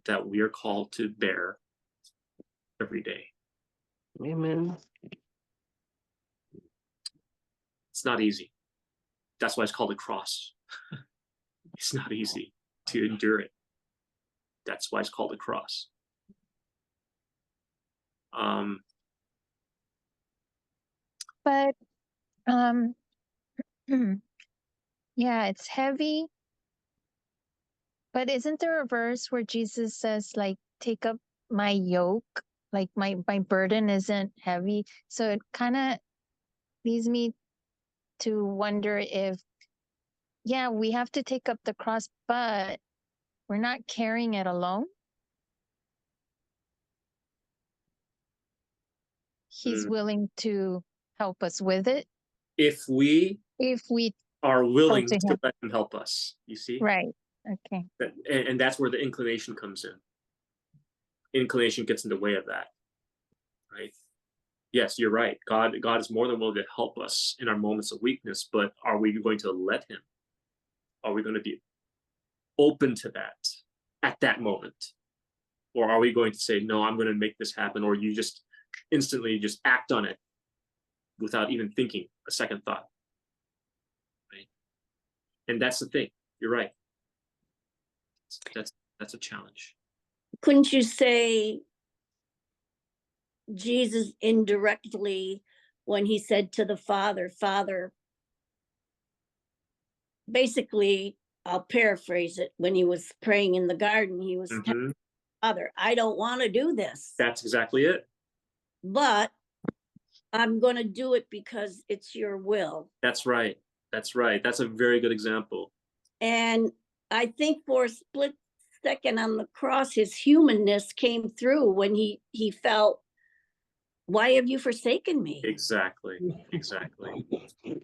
that we are called to bear every day. Amen. It's not easy. That's why it's called a cross. It's not easy to endure it. That's why it's called a cross. But yeah, it's heavy. But isn't there a verse where Jesus says, like, take up my yoke, like my burden isn't heavy? So it kind of leads me to wonder if, yeah, we have to take up the cross, but we're not carrying it alone. He's willing to help us with it. If we are willing to to him. let him help us, you see? Right. Okay. And that's where the inclination comes in. Inclination gets in the way of that, right? Yes, you're right. God is more than willing to help us in our moments of weakness, but are we going to let him? Are we going to be open to that at that moment? Or are we going to say, no, I'm going to make this happen, or you just instantly just act on it without even thinking a second thought, right? And that's the thing. You're right. That's a challenge. Couldn't you say Jesus indirectly, when he said to the Father, basically, I'll paraphrase it, when he was praying in the garden, he was telling Father, I don't want to do this. That's exactly it. But I'm going to do it because it's your will. That's right. That's right. That's a very good example. And I think for a split second on the cross, his humanness came through when he felt, why have you forsaken me? Exactly.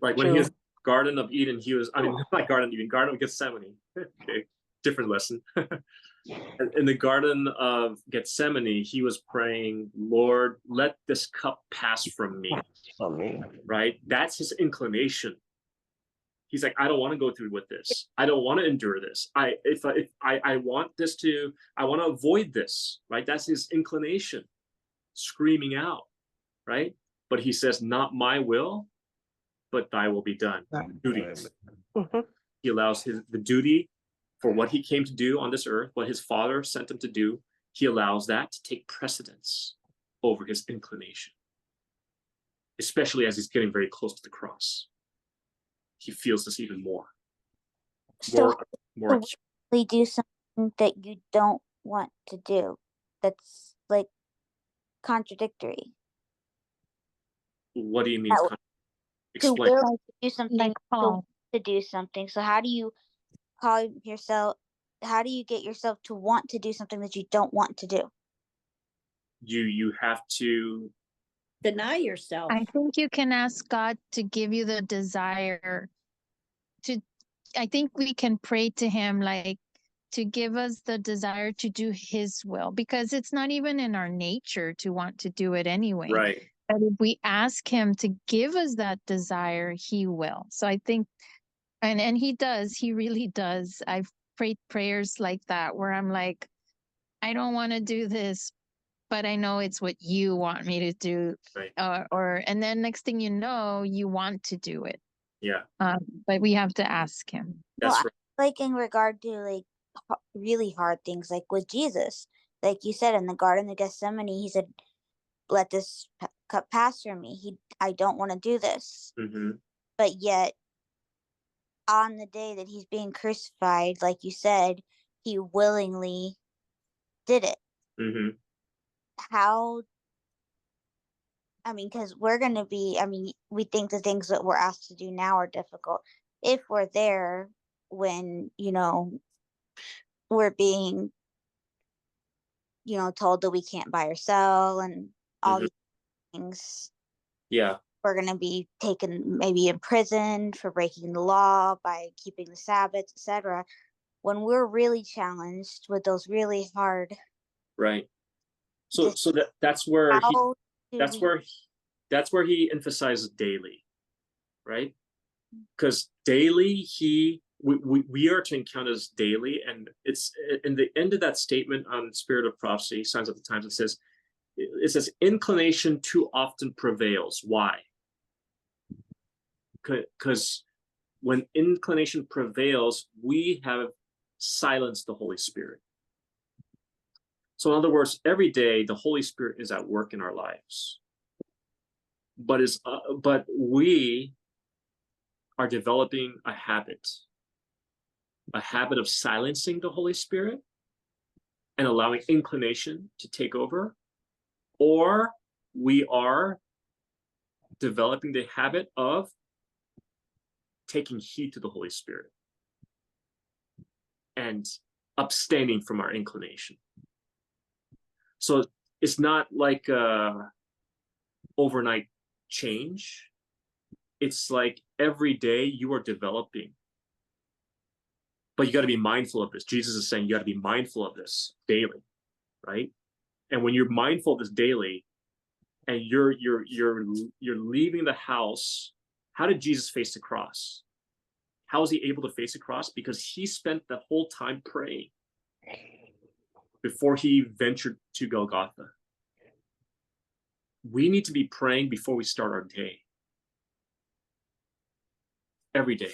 Like when he was Garden of Eden, not Garden of Eden, Garden of Gethsemane. Okay, different lesson. In the Garden of Gethsemane, he was praying, Lord, let this cup pass from me. Right? That's his inclination. He's like, I don't want to go through with this. I don't want to endure this. I want to avoid this, right? That's his inclination screaming out, right? But he says, not my will, but thy will be done. Duty. He allows the duty for what he came to do on this earth, what his Father sent him to do. He allows that to take precedence over his inclination, especially as he's getting very close to the cross. He feels this even more. So More you do something that you don't want to do. That's like contradictory. What do you mean? Explain. To will do something, like to do something. So how do you call yourself? How do you get yourself to want to do something that you don't want to do? You have to deny yourself. I think you can ask God to give you the desire to, I think we can pray to him, like, to give us the desire to do his will, because it's not even in our nature to want to do it anyway. Right. But if we ask him to give us that desire, he will. So I think, and he does, he really does. I've prayed prayers like that where I'm like, I don't want to do this, but I know it's what you want me to do. Right. And then next thing you know, you want to do it. Yeah. But we have to ask him. That's right. Like in regard to like really hard things, like with Jesus, like you said, in the Garden of Gethsemane, he said, let this cup pass from me. I don't want to do this. Hmm. But yet, on the day that he's being crucified, like you said, he willingly did it. Hmm. How, I mean, because we're going to be, I mean, we think the things that we're asked to do now are difficult. If we're there when, we're being, told that we can't buy or sell and all Mhm. these things, Yeah. we're going to be taken, maybe imprisoned for breaking the law by keeping the Sabbath, etc. When we're really challenged with those really hard, Right. So this, that's where how do that's we, where that's where he emphasizes daily, right? Because daily we are to encounter this daily, and it's in the end of that statement on Spirit of Prophecy, Signs of the Times. It says inclination too often prevails. Why? Because when inclination prevails, we have silenced the Holy Spirit. So in other words, every day the Holy Spirit is at work in our lives, but we are developing a habit of silencing the Holy Spirit and allowing inclination to take over, or we are developing the habit of taking heed to the Holy Spirit and abstaining from our inclination. So it's not like overnight change. It's like every day you are developing, but you got to be mindful of this. Jesus is saying you got to be mindful of this daily, right? And when you're mindful of this daily, and you're leaving the house, how did Jesus face the cross? How was he able to face the cross? Because he spent the whole time praying before he ventured to Golgotha. We need to be praying before we start our day. Every day.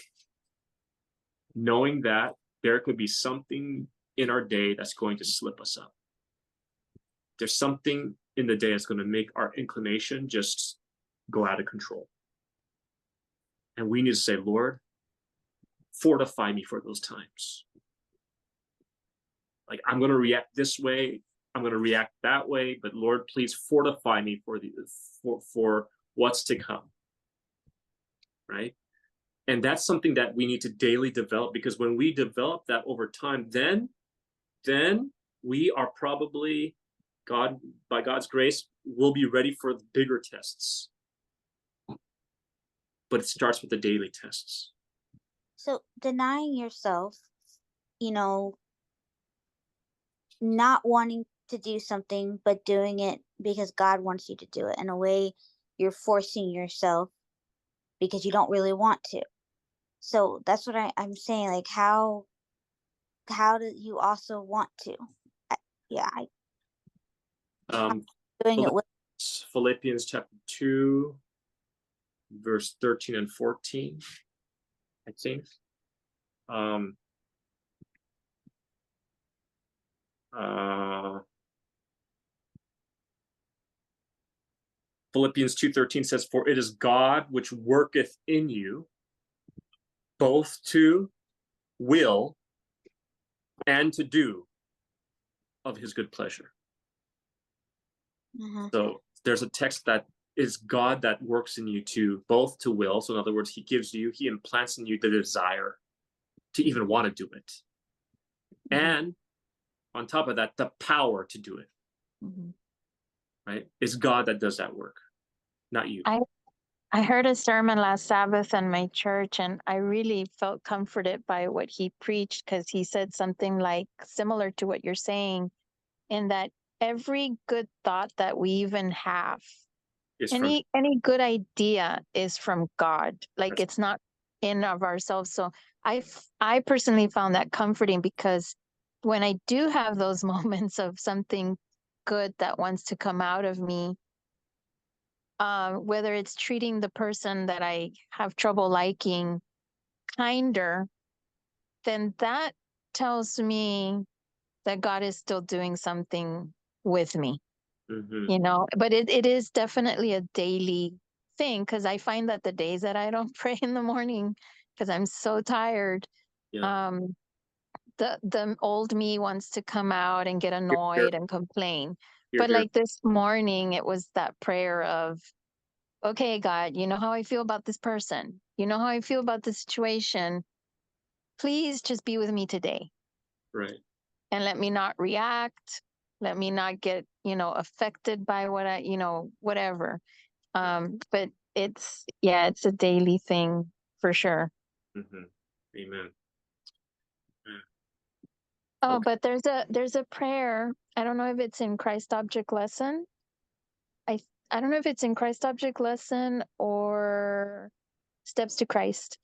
Knowing that there could be something in our day that's going to slip us up. There's something in the day that's going to make our inclination just go out of control. And we need to say, Lord, fortify me for those times. Like, I'm going to react this way, I'm going to react that way, but Lord, please fortify me for what's to come. Right? And that's something that we need to daily develop, because when we develop that over time, then we are probably, by God's grace, we'll be ready for the bigger tests. But it starts with the daily tests. so denying yourself, not wanting to do something, but doing it because God wants you to do it. In a way, you're forcing yourself because you don't really want to. So that's what I'm saying. Like, how do you also want to? Doing it with. Philippians chapter 2, verse 13 and 14, I think. Philippians 2:13 says, "For it is God which worketh in you both to will and to do of his good pleasure." Mm-hmm. So there's a text that is God that works in you to both to will. So in other words, he implants in you the desire to even want to do it. Mm-hmm. And on top of that, the power to do it. Mm-hmm. Right? It's God that does that work, not you. I heard a sermon last Sabbath in my church, and I really felt comforted by what he preached, because he said something like similar to what you're saying, in that every good thought that we even have, any good idea is from God. Like, it's not in of ourselves. So I personally found that comforting, because when I do have those moments of something good that wants to come out of me, whether it's treating the person that I have trouble liking kinder, then that tells me that God is still doing something with me, Mhm. you know, but it is definitely a daily thing because I find that the days that I don't pray in the morning because I'm so tired, Yeah. the old me wants to come out and get Here, annoyed and complain. here, But here. like this morning, it was that prayer of, okay, God, you know how I feel about this person. You know how I feel about this situation. Please just be with me today Right. and let me not react. Let me not get, you know, affected by what I, you know, whatever. But it's a daily thing for sure. Mhm. Amen. Yeah. Oh, Okay. but there's a prayer. I don't know if it's in Christ Object Lesson. I don't know if it's in Christ Object Lesson or Steps to Christ.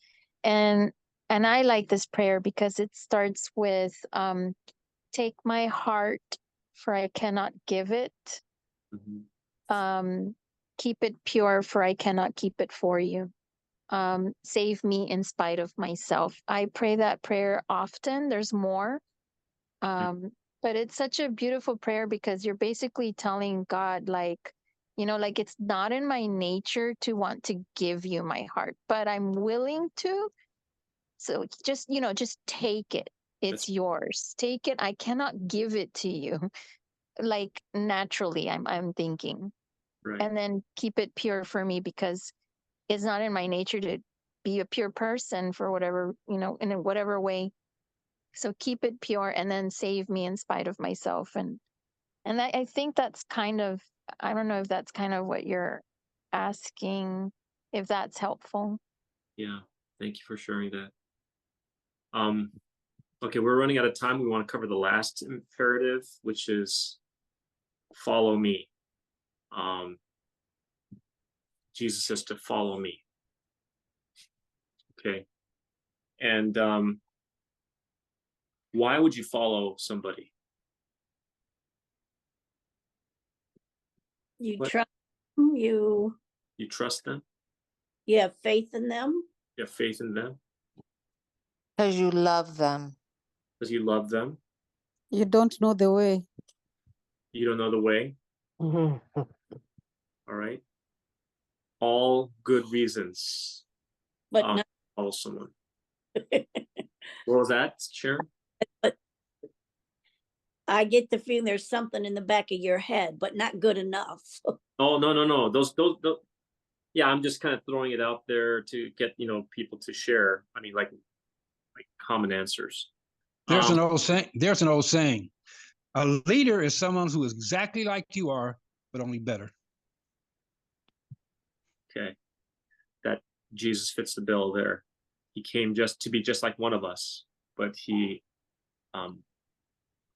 And I like this prayer because it starts with take my heart for I cannot give it. Mhm. Keep it pure for I cannot keep it for you. Save me in spite of myself. I pray that prayer often. There's more. But it's such a beautiful prayer because you're basically telling God, like, you know, like it's not in my nature to want to give you my heart, but I'm willing to. So just, you know, just take it. That's It's yours. Take it. I cannot give it to you. Like naturally, I'm thinking. right. And then keep it pure for me because it's not in my nature to be a pure person for whatever, you know, in whatever way. So keep it pure and then save me in spite of myself. And I think that's kind of, I don't know if that's kind of what you're asking, if that's helpful. Yeah. Thank you for sharing that. Okay, we're running out of time. We want to cover the last imperative, which is follow me. Um, Jesus says to follow me. Okay. And why would you follow somebody? You What? trust them, you You trust them? have faith in them. You have faith in them? Because you love them. Because you love them? You don't know the way. You don't know the way? Mhm. All right. All good reasons But to not, follow someone. What was that, Sharon? but I get the feeling there's something in the back of your head, but not good enough. Oh, no. Those, yeah, I'm just kind of throwing it out there to get, you know, people to share. I mean, like common answers. There's an old saying. There's an old saying. A leader is someone who is exactly like you are, but only better. Okay. That Jesus fits the bill there. He came just to be just like one of us, but he,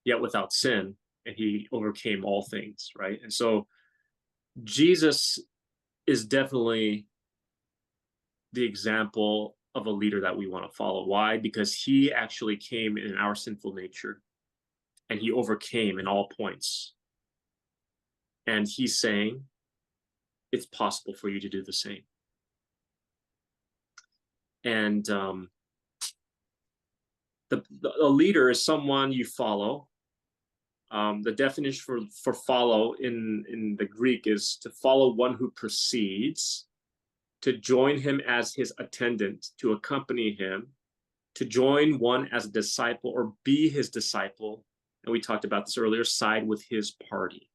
yet without sin, and he overcame all things, right? And so Jesus is definitely the example of a leader that we want to follow. Why? Because he actually came in our sinful nature and he overcame in all points. And he's saying it's possible for you to do the same. And a leader is someone you follow. The definition for follow in the Greek is to follow one who precedes, to join him as his attendant, to accompany him, to join one as a disciple or be his disciple. And we talked about this earlier, side with his party.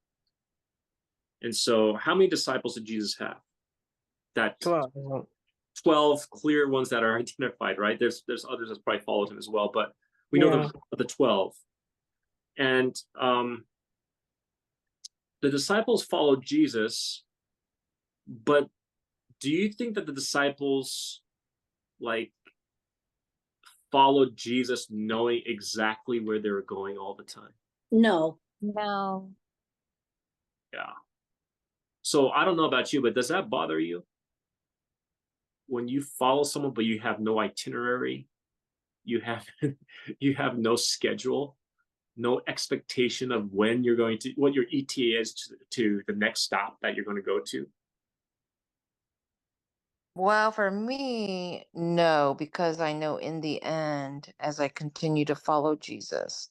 And so how many disciples did Jesus have? That 12 clear ones that are identified, right? There's others that probably followed him as well, but we know the 12. And the disciples followed Jesus, but do you think that the disciples like followed Jesus knowing exactly where they were going all the time? No. No. Yeah. So I don't know about you, but does that bother you? When you follow someone, but you have no itinerary, you have you have no schedule, no expectation of when you're going to, what your ETA is to the next stop that you're going to go to. Well, for me, no, because I know in the end, as I continue to follow Jesus,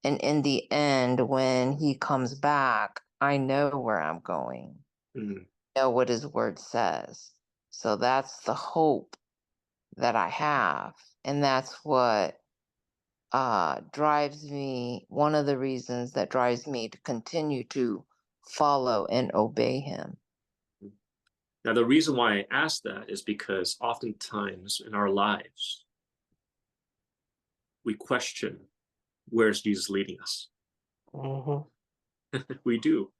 And in the end, when he comes back, I know where I'm going, Mhm. know what his word says. So that's the hope that I have. And that's what drives me, one of the reasons that drives me to continue to follow and obey him. Now, the reason why I ask that is because oftentimes in our lives, we question, where's Jesus leading us? Mhm. We do.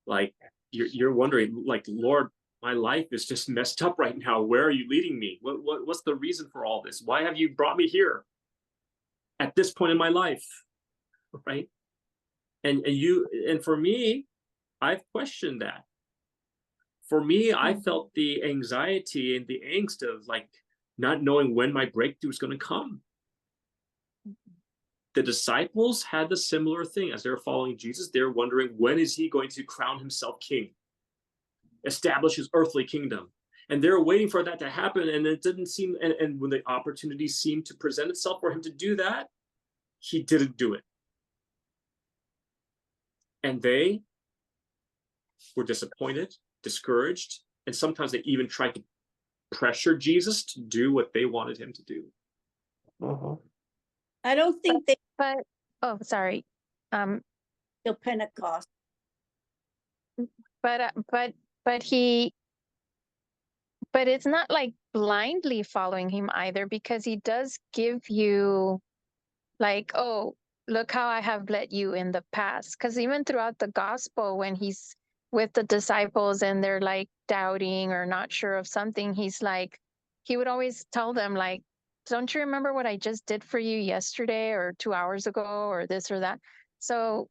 Like, you're wondering, like, Lord, my life is just messed up right now. Where are you leading me? What's the reason for all this? Why have you brought me here at this point in my life? Right? And for me, I've questioned that. For me, I felt the anxiety and the angst of like not knowing when my breakthrough is going to come. The disciples had the similar thing as they were following Jesus. They're wondering, when is he going to crown himself king, establish his earthly kingdom? And they're waiting for that to happen. And it didn't seem, and when the opportunity seemed to present itself for him to do that, he didn't do it. And they were disappointed, discouraged, and sometimes they even tried to pressure Jesus to do what they wanted him to do. Mhm. I don't think they But, oh, sorry. feel Pentecost. But but it's not like blindly following him either, because he does give you like, oh, look how I have led you in the past. Because even throughout the gospel, when he's with the disciples and they're like doubting or not sure of something, he's like, he would always tell them like, don't you remember what I just did for you yesterday or 2 hours ago or this or that? So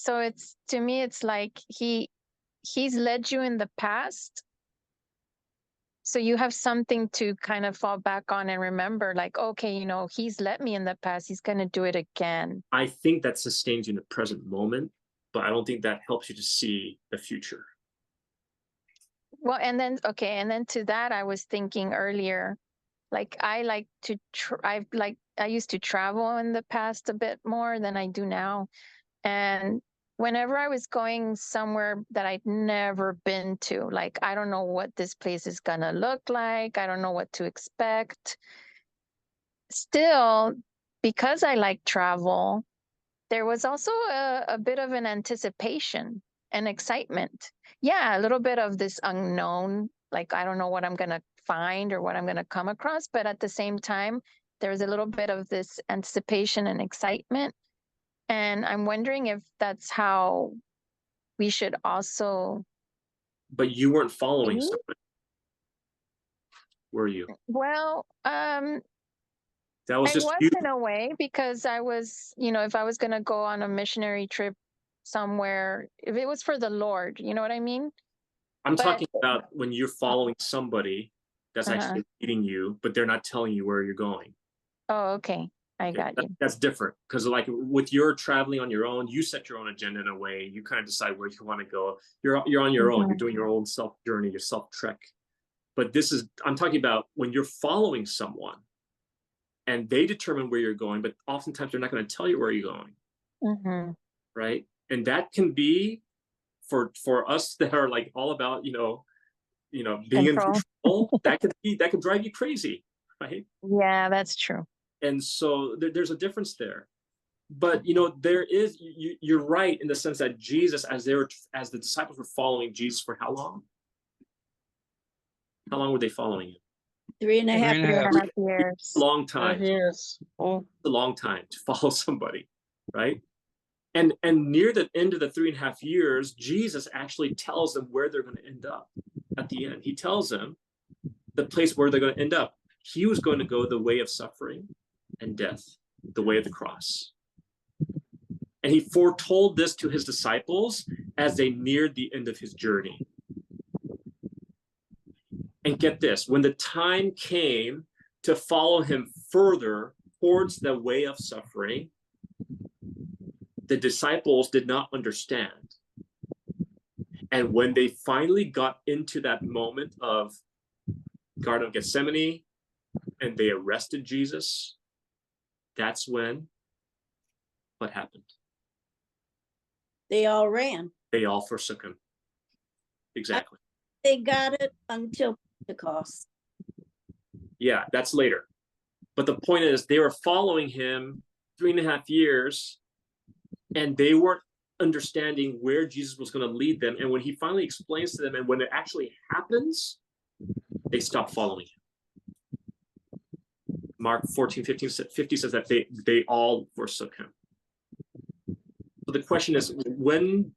it's, to me, it's like he's led you in the past, so you have something to kind of fall back on and remember, like, okay, you know, he's led me in the past, he's going to do it again. I think that sustains you in the present moment, but I don't think that helps you to see the future. Well, and then, okay, and then to that, I was thinking earlier, like, I like to, I used to travel in the past a bit more than I do now. And whenever I was going somewhere that I'd never been to, like, I don't know what this place is gonna look like, I don't know what to expect. Still, because I like travel, there was also a bit of an anticipation and excitement. Yeah, a little bit of this unknown, like, I don't know what I'm gonna find or what I'm gonna come across, but at the same time, there's a little bit of this anticipation and excitement. And I'm wondering if that's how we should also But you weren't following be. somebody, were you? Well, That was I just was you. in a way, because I was, you know, if I was going to go on a missionary trip somewhere, if it was for the Lord, you know what I mean? I'm But talking about when you're following somebody that's uh-huh. actually leading you, but they're not telling you where you're going. Oh, okay. I Okay, got you. That's different, because like with your traveling on your own, you set your own agenda in a way. You kind of decide where you want to go. You're on your own. You're doing your own self journey, your self trek. But this is, I'm talking about when you're following someone and they determine where you're going, but oftentimes they're not going to tell you where you're going, Mm-hmm. right? And that can be for us that are like all about being in control. that could drive you crazy, right? Yeah, that's true. And so there's a difference there. But there is, you're right in the sense that Jesus, as the disciples were following Jesus for how long? How long were they following him? 3.5 3.5 3.5 years. A long time. 5 years. Oh, A long time to follow somebody, right? And near the end of the 3.5 years, Jesus actually tells them where they're going to end up at the end. He tells them the place where they're going to end up. He was going to go the way of suffering and death, the way of the cross. And he foretold this to his disciples as they neared the end of his journey. And get this, when the time came to follow him further towards the way of suffering, the disciples did not understand. And when they finally got into that moment of Garden of Gethsemane and they arrested Jesus, that's when what happened? They all ran. They all forsook him. Exactly. They got it until Pentecost. Yeah, that's later. But the point is, they were following him 3.5 years, and they weren't understanding where Jesus was going to lead them. And when he finally explains to them, and when it actually happens, they stop following him. Mark 14:50 says that they all forsook him. So the question is, when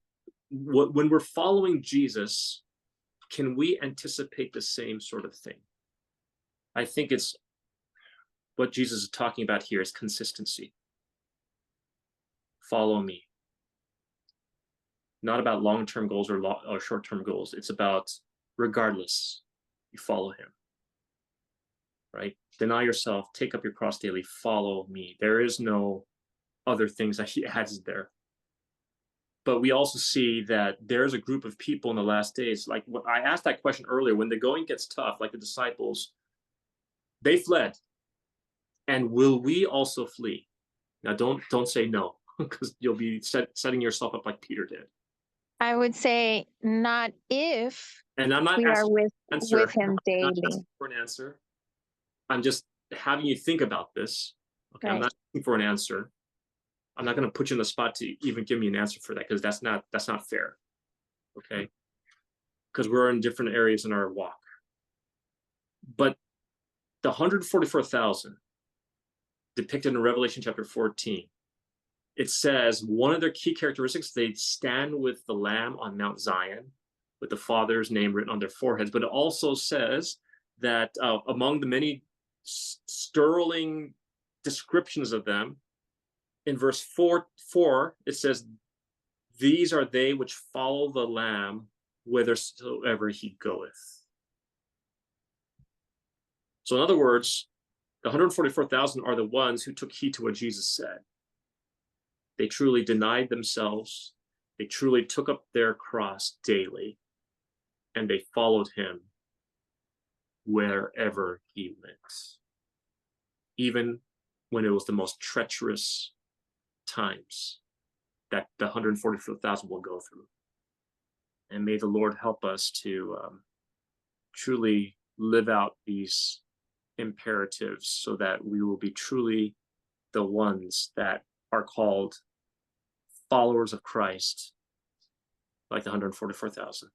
we're following Jesus, can we anticipate the same sort of thing? I think it's what Jesus is talking about here is consistency. Follow me. Not about long-term goals or short-term goals. It's about, regardless, you follow him. Right? Deny yourself, take up your cross daily, follow me. There is no other things that he adds there. But we also see that there's a group of people in the last days, like what I asked that question earlier, when the going gets tough, like the disciples, they fled. And will we also flee? Now, don't say no, because you'll be setting yourself up like Peter did. I would say not if And I'm not we are asking with him I'm not daily. asking for an answer. I'm just having you think about this. Okay, I'm Right. not asking for an answer. I'm not going to put you in the spot to even give me an answer for that, because that's not fair. Okay, because we're in different areas in our walk. But the 144,000 depicted in Revelation chapter 14, it says one of their key characteristics, they stand with the Lamb on Mount Zion, with the Father's name written on their foreheads. But it also says that among the many sterling descriptions of them, in verse 4, it says, these are they which follow the Lamb whithersoever he goeth. So in other words, the 144,000 are the ones who took heed to what Jesus said. They truly denied themselves. They truly took up their cross daily, and they followed him wherever he went, even when it was the most treacherous times that the 144,000 will go through. And may the Lord help us to truly live out these imperatives so that we will be truly the ones that are called followers of Christ, like the 144,000.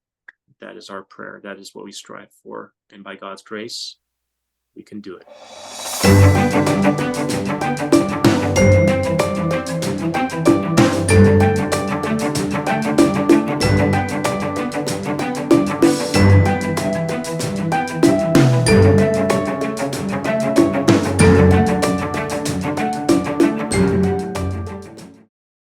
That is our prayer. That is what we strive for. And by God's grace, we can do it.